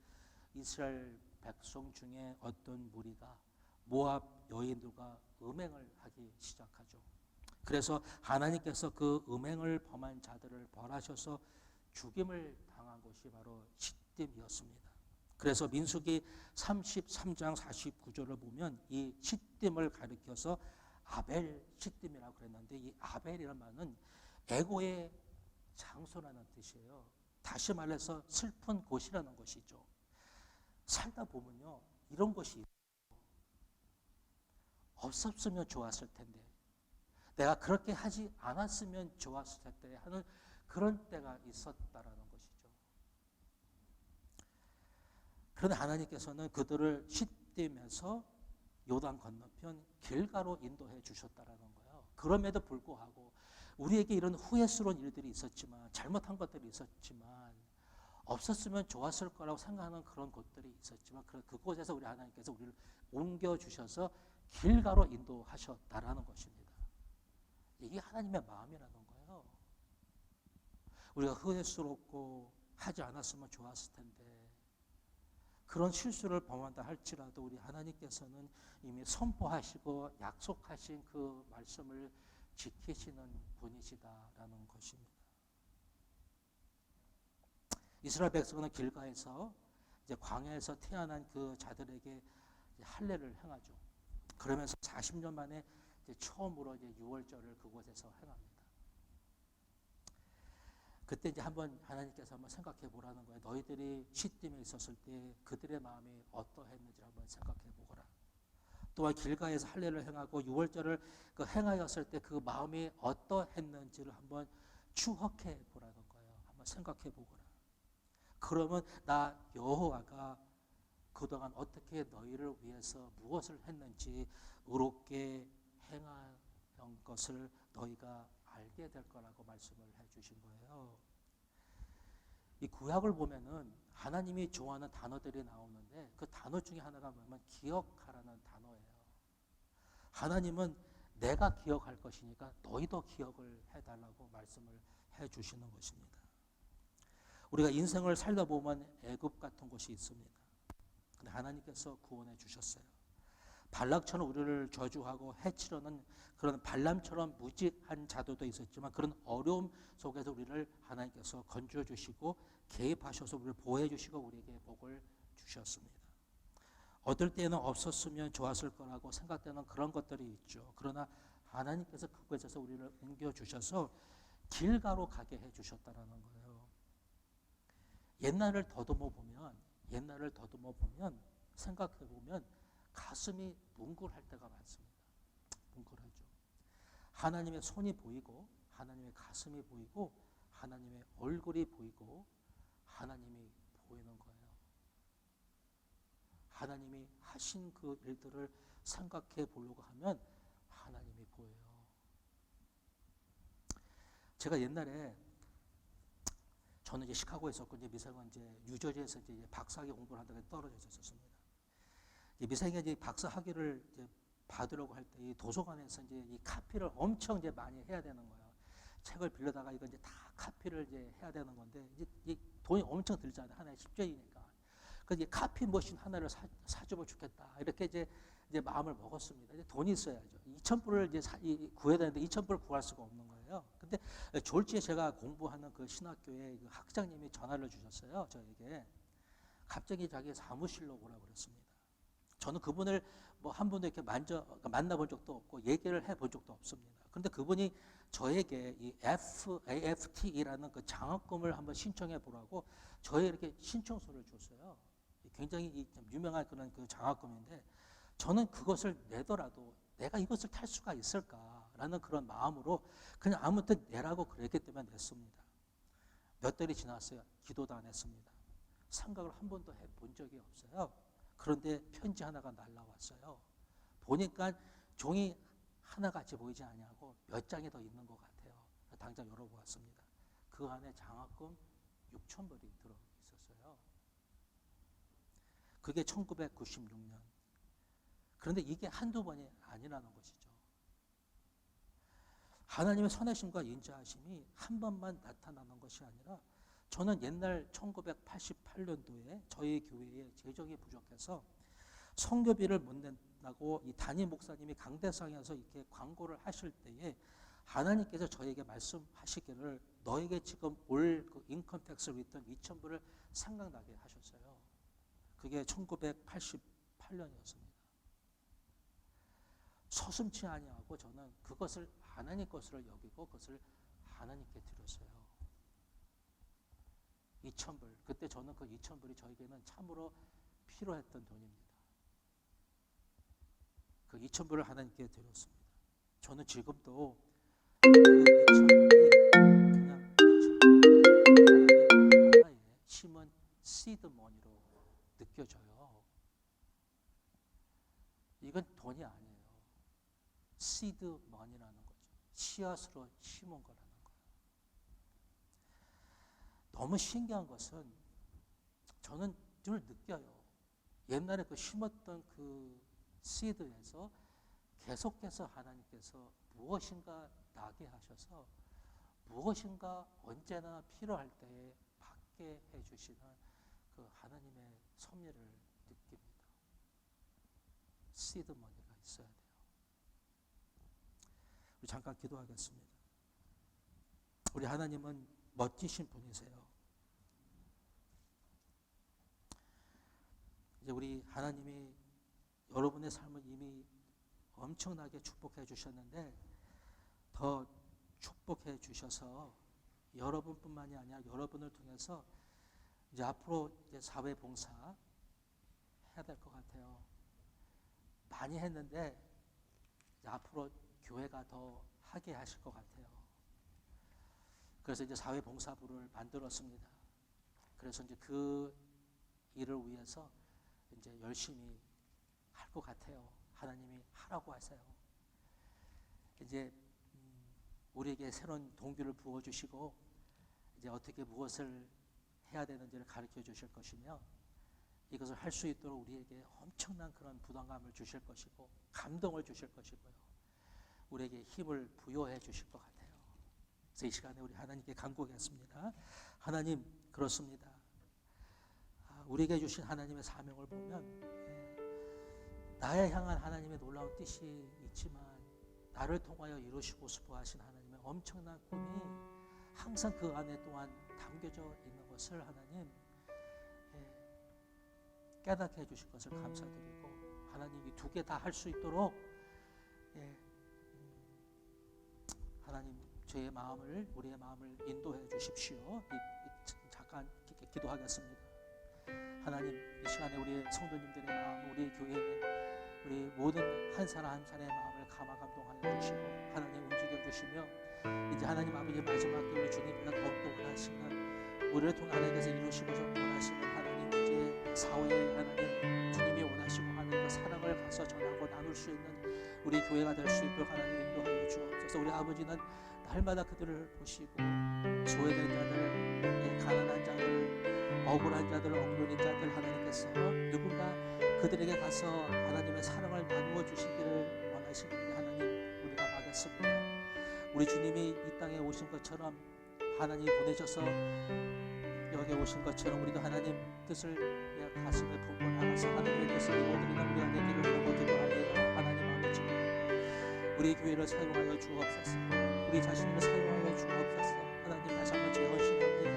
이스라엘 백성 중에 어떤 무리가 모압 여인들과 음행을 하기 시작하죠. 그래서 하나님께서 그 음행을 범한 자들을 벌하셔서 죽임을 당한 곳이 바로 시딤이었습니다. 그래서 민수기 33장 49절을 보면 이 시딤을 가리켜서 아벨 시딤이라고 그랬는데 이 아벨이라는 말은 애고의 장소라는 뜻이에요. 다시 말해서 슬픈 곳이라는 것이죠. 살다 보면요 이런 것이 없었으면 좋았을 텐데 내가 그렇게 하지 않았으면 좋았을 텐데 하는 그런 때가 있었다라는 것이죠. 그런데 하나님께서는 그들을 시딤에서 요단 건너편 길가로 인도해 주셨다라는 거예요. 그럼에도 불구하고 우리에게 이런 후회스러운 일들이 있었지만 잘못한 것들이 있었지만 없었으면 좋았을 거라고 생각하는 그런 곳들이 있었지만 그곳에서 우리 하나님께서 우리를 옮겨주셔서 길가로 인도하셨다라는 것입니다. 이게 하나님의 마음이라는 거예요. 우리가 후회스럽고 하지 않았으면 좋았을 텐데, 그런 실수를 범한다 할지라도 우리 하나님께서는 이미 선포하시고 약속하신 그 말씀을 지키시는 분이시다라는 것입니다. 이스라엘 백성은 길가에서 이제 광야에서 태어난 그 자들에게 할례를 행하죠. 그러면서 40년 만에 이제 처음으로 이제 유월절을 그곳에서 행합니다. 그때 이제 한번 하나님께서 한번 생각해 보라는 거예요. 너희들이 시딤에 있었을 때 그들의 마음이 어떠했는지 한번 생각해 보거라. 또한 길가에서 할례를 행하고 유월절을 그 행하였을 때 그 마음이 어떠했는지를 한번 추억해 보라는 거예요. 한번 생각해 보거라. 그러면 나 여호와가 그동안 어떻게 너희를 위해서 무엇을 했는지 의롭게 행한 것을 너희가 알게 될 거라고 말씀을 해주신 거예요. 이 구약을 보면은 하나님이 좋아하는 단어들이 나오는데 그 단어 중에 하나가 뭐냐면 기억하라는 단어예요. 하나님은 내가 기억할 것이니까 너희도 기억을 해달라고 말씀을 해주시는 것입니다. 우리가 인생을 살다 보면 애굽 같은 곳이 있습니다. 근데 하나님께서 구원해 주셨어요. 발락처럼 우리를 저주하고 해치려는 그런 발람처럼 무직한 자들도 있었지만 그런 어려움 속에서 우리를 하나님께서 건져 주시고 개입하셔서 우리를 보호해 주시고 우리에게 복을 주셨습니다. 얻을 때는 없었으면 좋았을 거라고 생각되는 그런 것들이 있죠. 그러나 하나님께서 그곳에서 우리를 옮겨 주셔서 길가로 가게 해 주셨다라는 거예요. 옛날을 더듬어 보면 생각해 보면 가슴이 뭉클할 때가 많습니다. 뭉클하죠. 하나님의 손이 보이고 하나님의 가슴이 보이고 하나님의 얼굴이 보이고 하나님이 보이는 거예요. 하나님이 하신 그 일들을 생각해 보려고 하면 하나님이 보여요. 제가 옛날에 저는 이제 시카고에 있었고 이제 미생은 이제 뉴저지에서 이제 박사학위 공부를 하다가 떨어져 있었습니다. 미생이 이제 박사 학위를 이제 받으려고 할 때 이 도서관에서 이제 이 카피를 엄청 이제 많이 해야 되는 거예요. 책을 빌려다가 이거 이제 다 카피를 이제 해야 되는 건데 이제 이 돈이 엄청 들잖아요. 하나에 10전이니까. 그래서 이 카피 머신 하나를 사주면 좋겠다. 이렇게 이제 마음을 먹었습니다. 이제 돈이 있어야죠. 2,000불을 이제 구해야 되는데 2,000불을 구할 수가 없는 거예요. 근데 졸지에 제가 공부하는 그 신학교에 그 학장님이 전화를 주셨어요. 저에게. 갑자기 자기 사무실로 오라고 그랬습니다. 저는 그분을 뭐 한 번도 이렇게 만나본 적도 없고 얘기를 해본 적도 없습니다. 그런데 그분이 저에게 이 FAFT라는 그 장학금을 한번 신청해 보라고 저에게 이렇게 신청서를 줬어요. 굉장히 유명한 그런 그 장학금인데 저는 그것을 내더라도 내가 이것을 탈 수가 있을까라는 그런 마음으로 그냥 아무튼 내라고 그랬기 때문에 냈습니다. 몇 달이 지났어요. 기도도 안 했습니다. 생각을 한 번도 해본 적이 없어요. 그런데 편지 하나가 날라왔어요. 보니까 종이 하나같이 보이지 않냐고 몇 장이 더 있는 것 같아요. 당장 열어보았습니다. 그 안에 장학금 6,000불이 들어있었어요. 그게 1996년. 그런데 이게 한두 번이 아니라는 것이죠. 하나님의 선하심과 인자하심이 한 번만 나타나는 것이 아니라 저는 옛날 1988년도에 저희 교회에 재정이 부족해서 성교비를 못 낸다고 이 담임 목사님이 강대상에서 이렇게 광고를 하실 때에 하나님께서 저에게 말씀하시기를 너에게 지금 올 그 인컴택스 리턴 2,000불을 생각나게 하셨어요. 그게 1988년이었습니다. 서슴지 아니하고 저는 그것을 하나님 것으로 여기고 그것을 하나님께 드렸어요. 2,000불. 그때 저는 그 2,000불이 저에게는 참으로 필요했던 돈입니다. 그 2,000불을 하나님께 드렸습니다. 저는 지금도 그 2,000불이 그냥 2,000불이 하나님 나라에 심은 시드머니로 느껴져요. 이건 돈이 아니에요. 시드머니라는 거죠. 씨앗으로 심은 거라는 거예요. 너무 신기한 것은 저는 늘 느껴요. 옛날에 그 심었던 그 씨드에서 계속해서 하나님께서 무엇인가 나게 하셔서 무엇인가 언제나 필요할 때에 하게 해주시는 그 하나님의 섭리를 느낍니다. 시드머니가 있어야 돼요. 우리 잠깐 기도하겠습니다. 우리 하나님은 멋지신 분이세요. 이제 우리 하나님이 여러분의 삶을 이미 엄청나게 축복해 주셨는데 더 축복해 주셔서 여러분뿐만이 아니라 여러분을 통해서 이제 앞으로 이제 사회 봉사 해야 될 것 같아요. 많이 했는데 이제 앞으로 교회가 더 하게 하실 것 같아요. 그래서 이제 사회 봉사부를 만들었습니다. 그래서 이제 그 일을 위해서 이제 열심히 할 것 같아요. 하나님이 하라고 하세요. 이제 우리에게 새로운 동기를 부어주시고 이제 어떻게 무엇을 해야 되는지를 가르쳐 주실 것이며 이것을 할 수 있도록 우리에게 엄청난 그런 부담감을 주실 것이고 감동을 주실 것이고요. 우리에게 힘을 부여해 주실 것 같아요. 그래서 이 시간에 우리 하나님께 간구하겠습니다. 하나님, 그렇습니다. 우리에게 주신 하나님의 사명을 보면 나에 향한 하나님의 놀라운 뜻이 있지만 나를 통하여 이루시고 싶어 하신 하나님의 엄청난 꿈이 항상 그 안에 또한 담겨져 있는 것을 하나님 깨닫게 해주실 것을 감사드리고 하나님 이 두 개 다 할 수 있도록 하나님 저의 마음을 우리의 마음을 인도해 주십시오. 잠깐 기도하겠습니다. 하나님 이 시간에 우리 성도님들의 마음, 우리 교회의 우리 모든 한 사람 한 사람의 마음을 감화감동하여 주시고 하나님 움직여 주시며 이제 하나님 아버지 마지막 때 우리 주님께서 더욱더 원하시는 우리를 통해 하나님께서 이루시고자 원하시는 하나님 이제 사회에 하나님 주님이 원하시고 하는 그 사랑을 가서 전하고 나눌 수 있는 우리 교회가 될 수 있도록 하나님 인도하여 주옵소서. 우리 아버지는 날마다 그들을 보시고 소외된 자들, 가난한 자들, 억울한 자들, 억눌린 자들 하나님께서 누군가 그들에게 가서 하나님의 사랑을 나누어 주시기를 원하시는 하나님 우리가 받았습니다. 우리 주님이 이 땅에 오신 것처럼 하나님 보내셔서 여기 오신 것처럼 우리도 하나님 뜻을 가슴에 품고 나가서 하나님의 뜻을 이루어드리는 우리가 되기를 원하고 기도합니다. 하나님 아버지 우리 교회를 사용하여 주옵소서. 우리 자신을 사용하여 주옵소서. 하나님 다시 한번 재헌신합니다.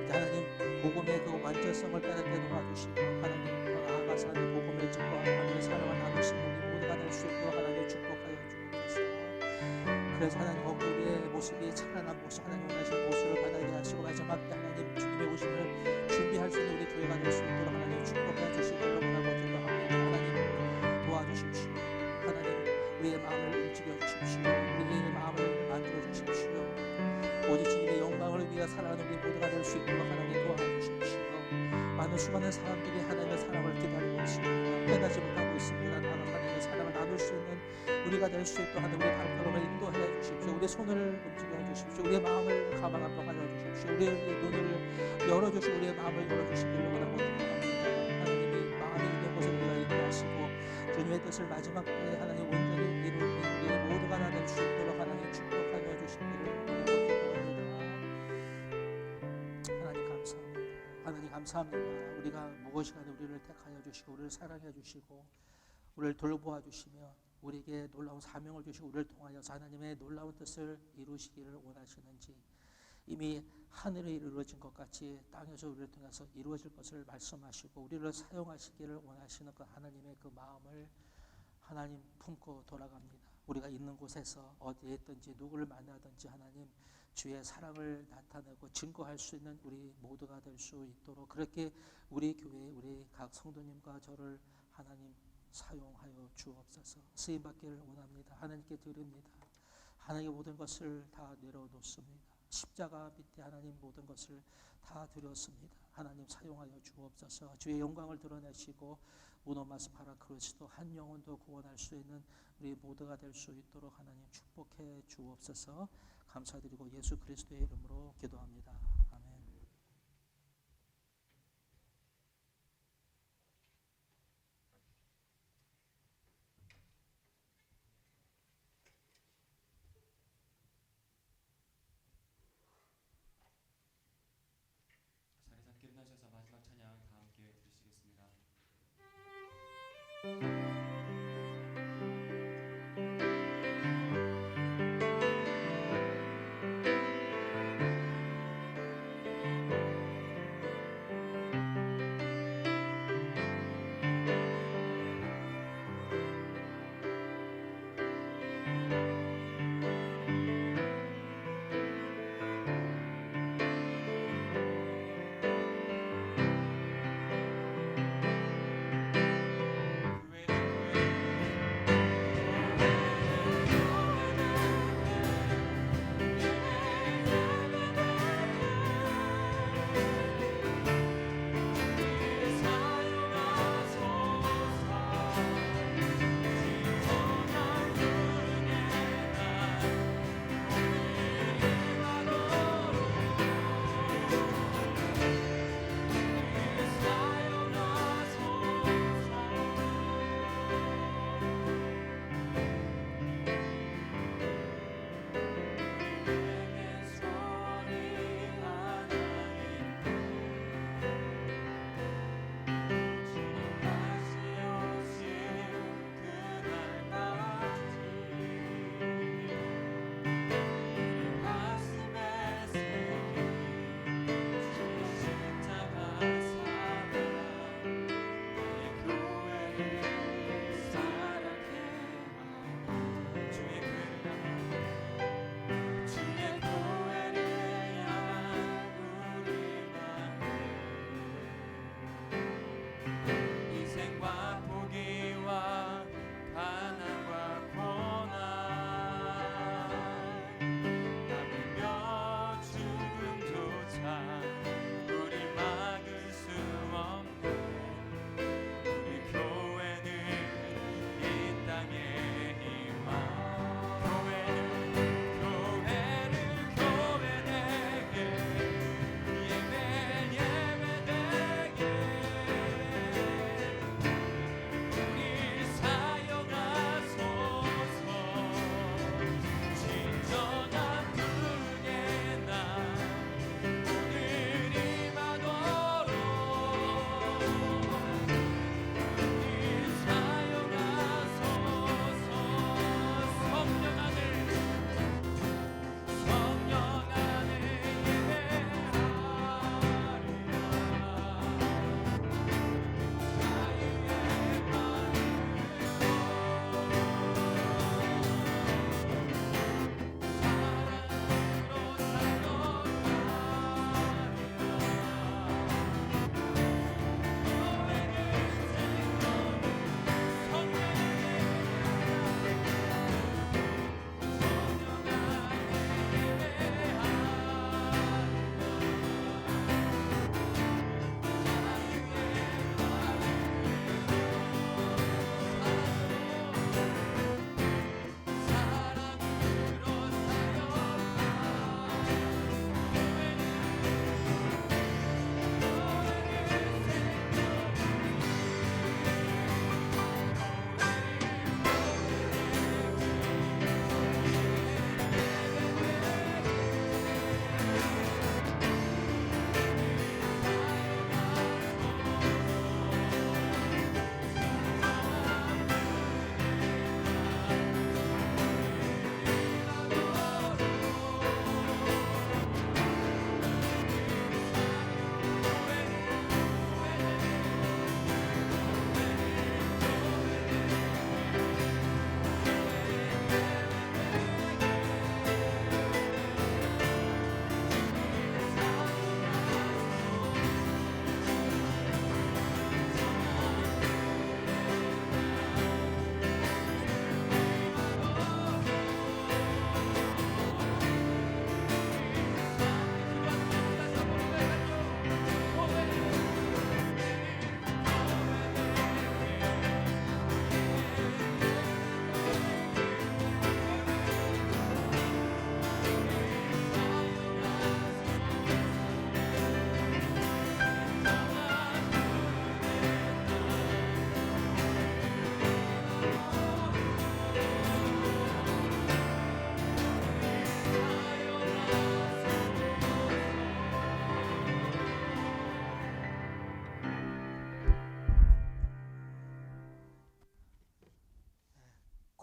이제 하나님 복음의 그 완전성을 깨닫게 도와주시고 하나님 더 나아가서 하나님 복음을 듣고 하나님의 사랑을 나누시는 우리 모두가 될 수 있도록 하나님 축복하여 주옵소서. 그래서 하나님 우리의 모습이 찬란한 모습 하나님 원하시는 모습을 받아야 하시고 마지막 때 하나님 주님의 오심을 준비할 수 있는 우리 교회가 될 수 있도록 하나님 축복해 주시기를 원하고 기도합니다. 하나님 도와주십시오. 하나님 우리의 마음을 움직여 주십시오. 우리의 마음을 만들어 주십시오. 오직 주님의 영광을 위해 살아가는 우리 모두가 될 수 있도록 하나님 도와주십시오. 많은 수많은 사람들이 하나님의 사랑을 기다리고 있습니다. 깨닫지 못하고 있습니다. 하나님의 사랑을 나눌 수 있는 우리가 될 수 있도록 하는 우리 발걸음을 인도해 주십시오. 우리의 손을 움직여 주십시오. 우리의 마음을 감화감동하여 주십시오. 우리의 눈을 열어주시고 우리의 마음을 열어주시기를 원하고 기도합니다. 하나님이 마음이 있는 곳에 우리가 있게 하시고 주님의 뜻을 마지막 때에 하나님 온전히 이루는 우리 모두가 다 될 수 있도록 하나님 축복하여 주시기를 원하고 기도합니다. 하나님 감사합니다. 하나님 감사합니다. 우리가 무엇이 간에 우리를 택하여 주시고 우리를 사랑해 주시고 우리를 돌보아 주시며 우리에게 놀라운 사명을 주시고 우리를 통하여서 하나님의 놀라운 뜻을 이루시기를 원하시는지 이미 하늘에 이루어진 것 같이 땅에서 우리를 통해서 이루어질 것을 말씀하시고 우리를 사용하시기를 원하시는 그 하나님의 그 마음을 하나님 품고 돌아갑니다. 우리가 있는 곳에서 어디에 있든지 누구를 만나든지 하나님 주의 사랑을 나타내고 증거할 수 있는 우리 모두가 될 수 있도록 그렇게 우리 교회 우리 각 성도님과 저를 하나님 사용하여 주옵소서. 쓰임받기를 원합니다. 하나님께 드립니다. 하나님의 모든 것을 다 내려놓습니다. 십자가 밑에 하나님 모든 것을 다 드렸습니다. 하나님 사용하여 주옵소서. 주의 영광을 드러내시고 오노마스 파라 그리스도 한 영혼도 구원할 수 있는 우리 모두가 될 수 있도록 하나님 축복해 주옵소서. 감사드리고 예수 그리스도의 이름으로 기도합니다. 아멘.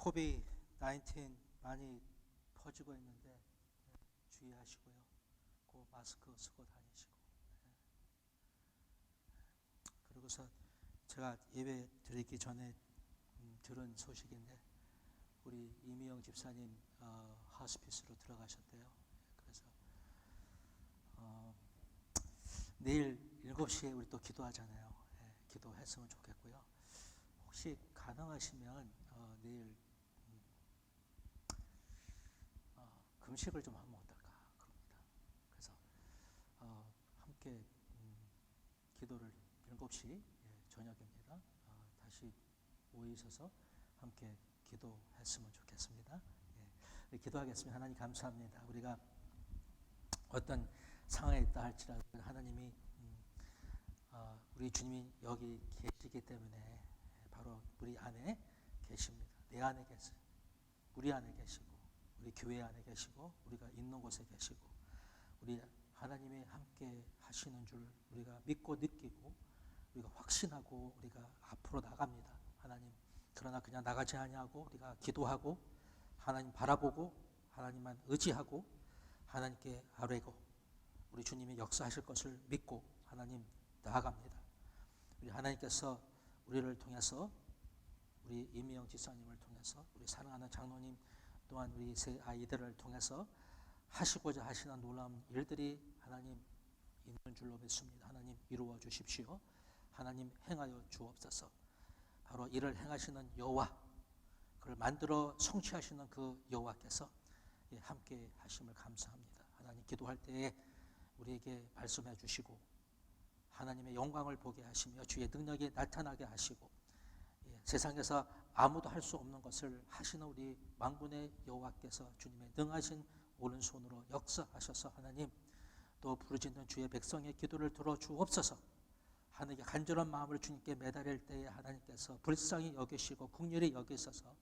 코비드 19 많이 퍼지고 있는데 주의하시고요. 꼭 마스크 쓰고 다니시고. 그리고서 제가 예배 드리기 전에 들은 소식인데 우리 이미영 집사님 하스피스로 들어가셨대요. 그래서 내일 7시에 우리 또 기도하잖아요. 기도했으면 좋겠고요. 혹시 가능하시면 내일 금식을 좀 하면 어떨까 그럽니다. 그래서 함께 기도를 7시 저녁입니다. 다시 모여 있어서 함께 기도했으면 좋겠습니다. 기도하겠습니다. 하나님 감사합니다. 우리가 어떤 상황에 있다 할지라도 하나님이 우리 주님이 여기 계시기 때문에 바로 우리 안에 계십니다. 내 안에 계세요. 우리 안에 계시고 우리 교회 안에 계시고 우리가 있는 곳에 계시고 우리 하나님이 함께 하시는 줄 우리가 믿고 느끼고 우리가 확신하고 우리가 앞으로 나갑니다. 하나님 그러나 그냥 나가지 아니하고 우리가 기도하고 하나님 바라보고 하나님만 의지하고 하나님께 아뢰고 우리 주님이 역사하실 것을 믿고 하나님 나아갑니다. 우리 하나님께서 우리를 통해서 우리 이미영 지사님을 통해서 우리 사랑하는 장로님 또한 우리 세 아이들을 통해서 하시고자 하시는 놀라운 일들이 하나님 있는 줄로 믿습니다. 하나님 이루어 주십시오. 하나님 행하여 주옵소서. 바로 이를 행하시는 여호와, 그를 만들어 성취하시는 그 여호와께서 함께 하심을 감사합니다. 하나님 기도할 때에 우리에게 말씀해 주시고 하나님의 영광을 보게 하시며 주의 능력이 나타나게 하시고 세상에서 아무도 할 수 없는 것을 하시는 우리 만군의 여호와께서 주님의 능하신 오른손으로 역사하셔서 하나님 또 부르짖는 주의 백성의 기도를 들어주옵소서. 하나님의 간절한 마음을 주님께 매달릴 때에 하나님께서 불쌍히 여기시고 긍휼히 여기셔서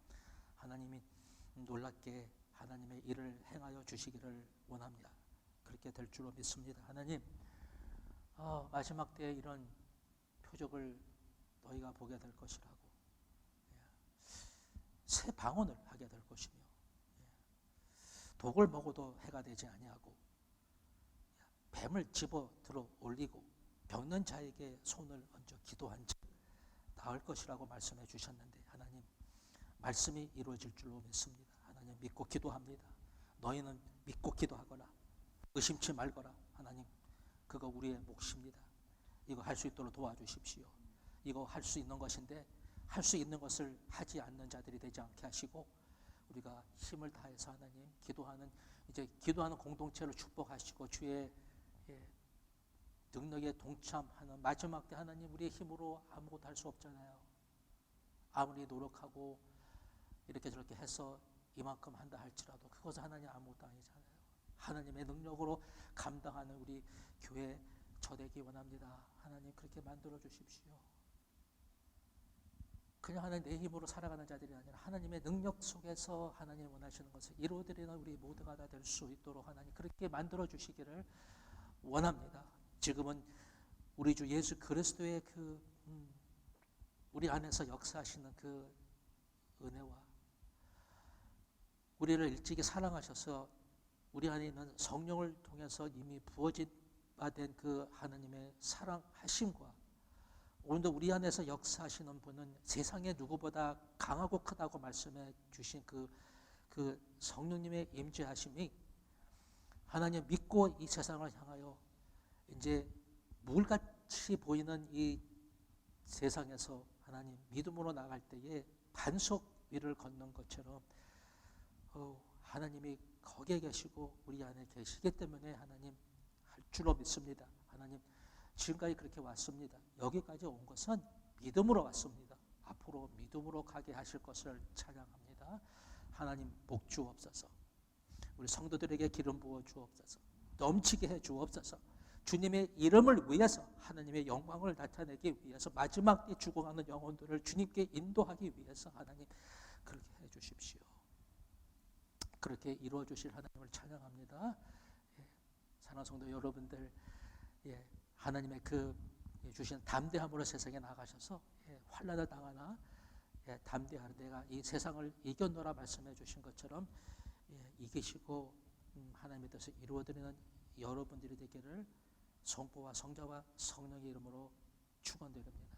하나님이 놀랍게 하나님의 일을 행하여 주시기를 원합니다. 그렇게 될 줄로 믿습니다. 하나님 마지막 때에 이런 표적을 너희가 보게 될 것이라고 새 방언을 하게 될 것이며 독을 먹어도 해가 되지 아니하고 뱀을 집어 들어 올리고 병든 자에게 손을 얹어 기도한 즉 나을 것이라고 말씀해 주셨는데 하나님 말씀이 이루어질 줄로 믿습니다. 하나님 믿고 기도합니다. 너희는 믿고 기도하거라. 의심치 말거라. 하나님 그거 우리의 몫입니다. 이거 할 수 있도록 도와주십시오. 이거 할 수 있는 것인데 할 수 있는 것을 하지 않는 자들이 되지 않게 하시고 우리가 힘을 다해서 하나님 기도하는 공동체를 축복하시고 주의 능력에 동참하는 마지막 때 하나님 우리의 힘으로 아무것도 할 수 없잖아요. 아무리 노력하고 이렇게 저렇게 해서 이만큼 한다 할지라도 그것은 하나님 아무것도 아니잖아요. 하나님의 능력으로 감당하는 우리 교회 저되기 원합니다. 하나님 그렇게 만들어 주십시오. 그냥 하나님 내 힘으로 살아가는 자들이 아니라 하나님의 능력 속에서 하나님 원하시는 것을 이루어드리는 우리 모두가 다 될 수 있도록 하나님 그렇게 만들어 주시기를 원합니다. 지금은 우리 주 예수 그리스도의 우리 안에서 역사하시는 그 은혜와 우리를 일찍이 사랑하셔서 우리 안에 있는 성령을 통해서 이미 부어진 바 된 그 하나님의 사랑하심과 오늘도 우리 안에서 역사하시는 분은 세상에 누구보다 강하고 크다고 말씀해 주신 그 성령님의 임재하심이 하나님 믿고 이 세상을 향하여 이제 물같이 보이는 이 세상에서 하나님 믿음으로 나갈 때에 반석 위를 걷는 것처럼 하나님이 거기에 계시고 우리 안에 계시기 때문에 하나님 할 줄로 믿습니다. 하나님 지금까지 그렇게 왔습니다. 여기까지 온 것은 믿음으로 왔습니다. 앞으로 믿음으로 가게 하실 것을 찬양합니다. 하나님 복 주옵소서. 우리 성도들에게 기름 부어 주옵소서. 넘치게 해 주옵소서. 주님의 이름을 위해서 하나님의 영광을 나타내기 위해서 마지막 때 죽어가는 영혼들을 주님께 인도하기 위해서 하나님 그렇게 해 주십시오. 그렇게 이루어 주실 하나님을 찬양합니다. 사랑하는 성도 여러분들 하나님의 주신 담대함으로 세상에 나가셔서 환난을 당하나 예, 담대하라. 내가 이 세상을 이겼노라 말씀해 주신 것처럼 예, 이기시고 하나님의 뜻을 이루어드리는 여러분들이 되기를 성부와 성자와 성령의 이름으로 축원드립니다.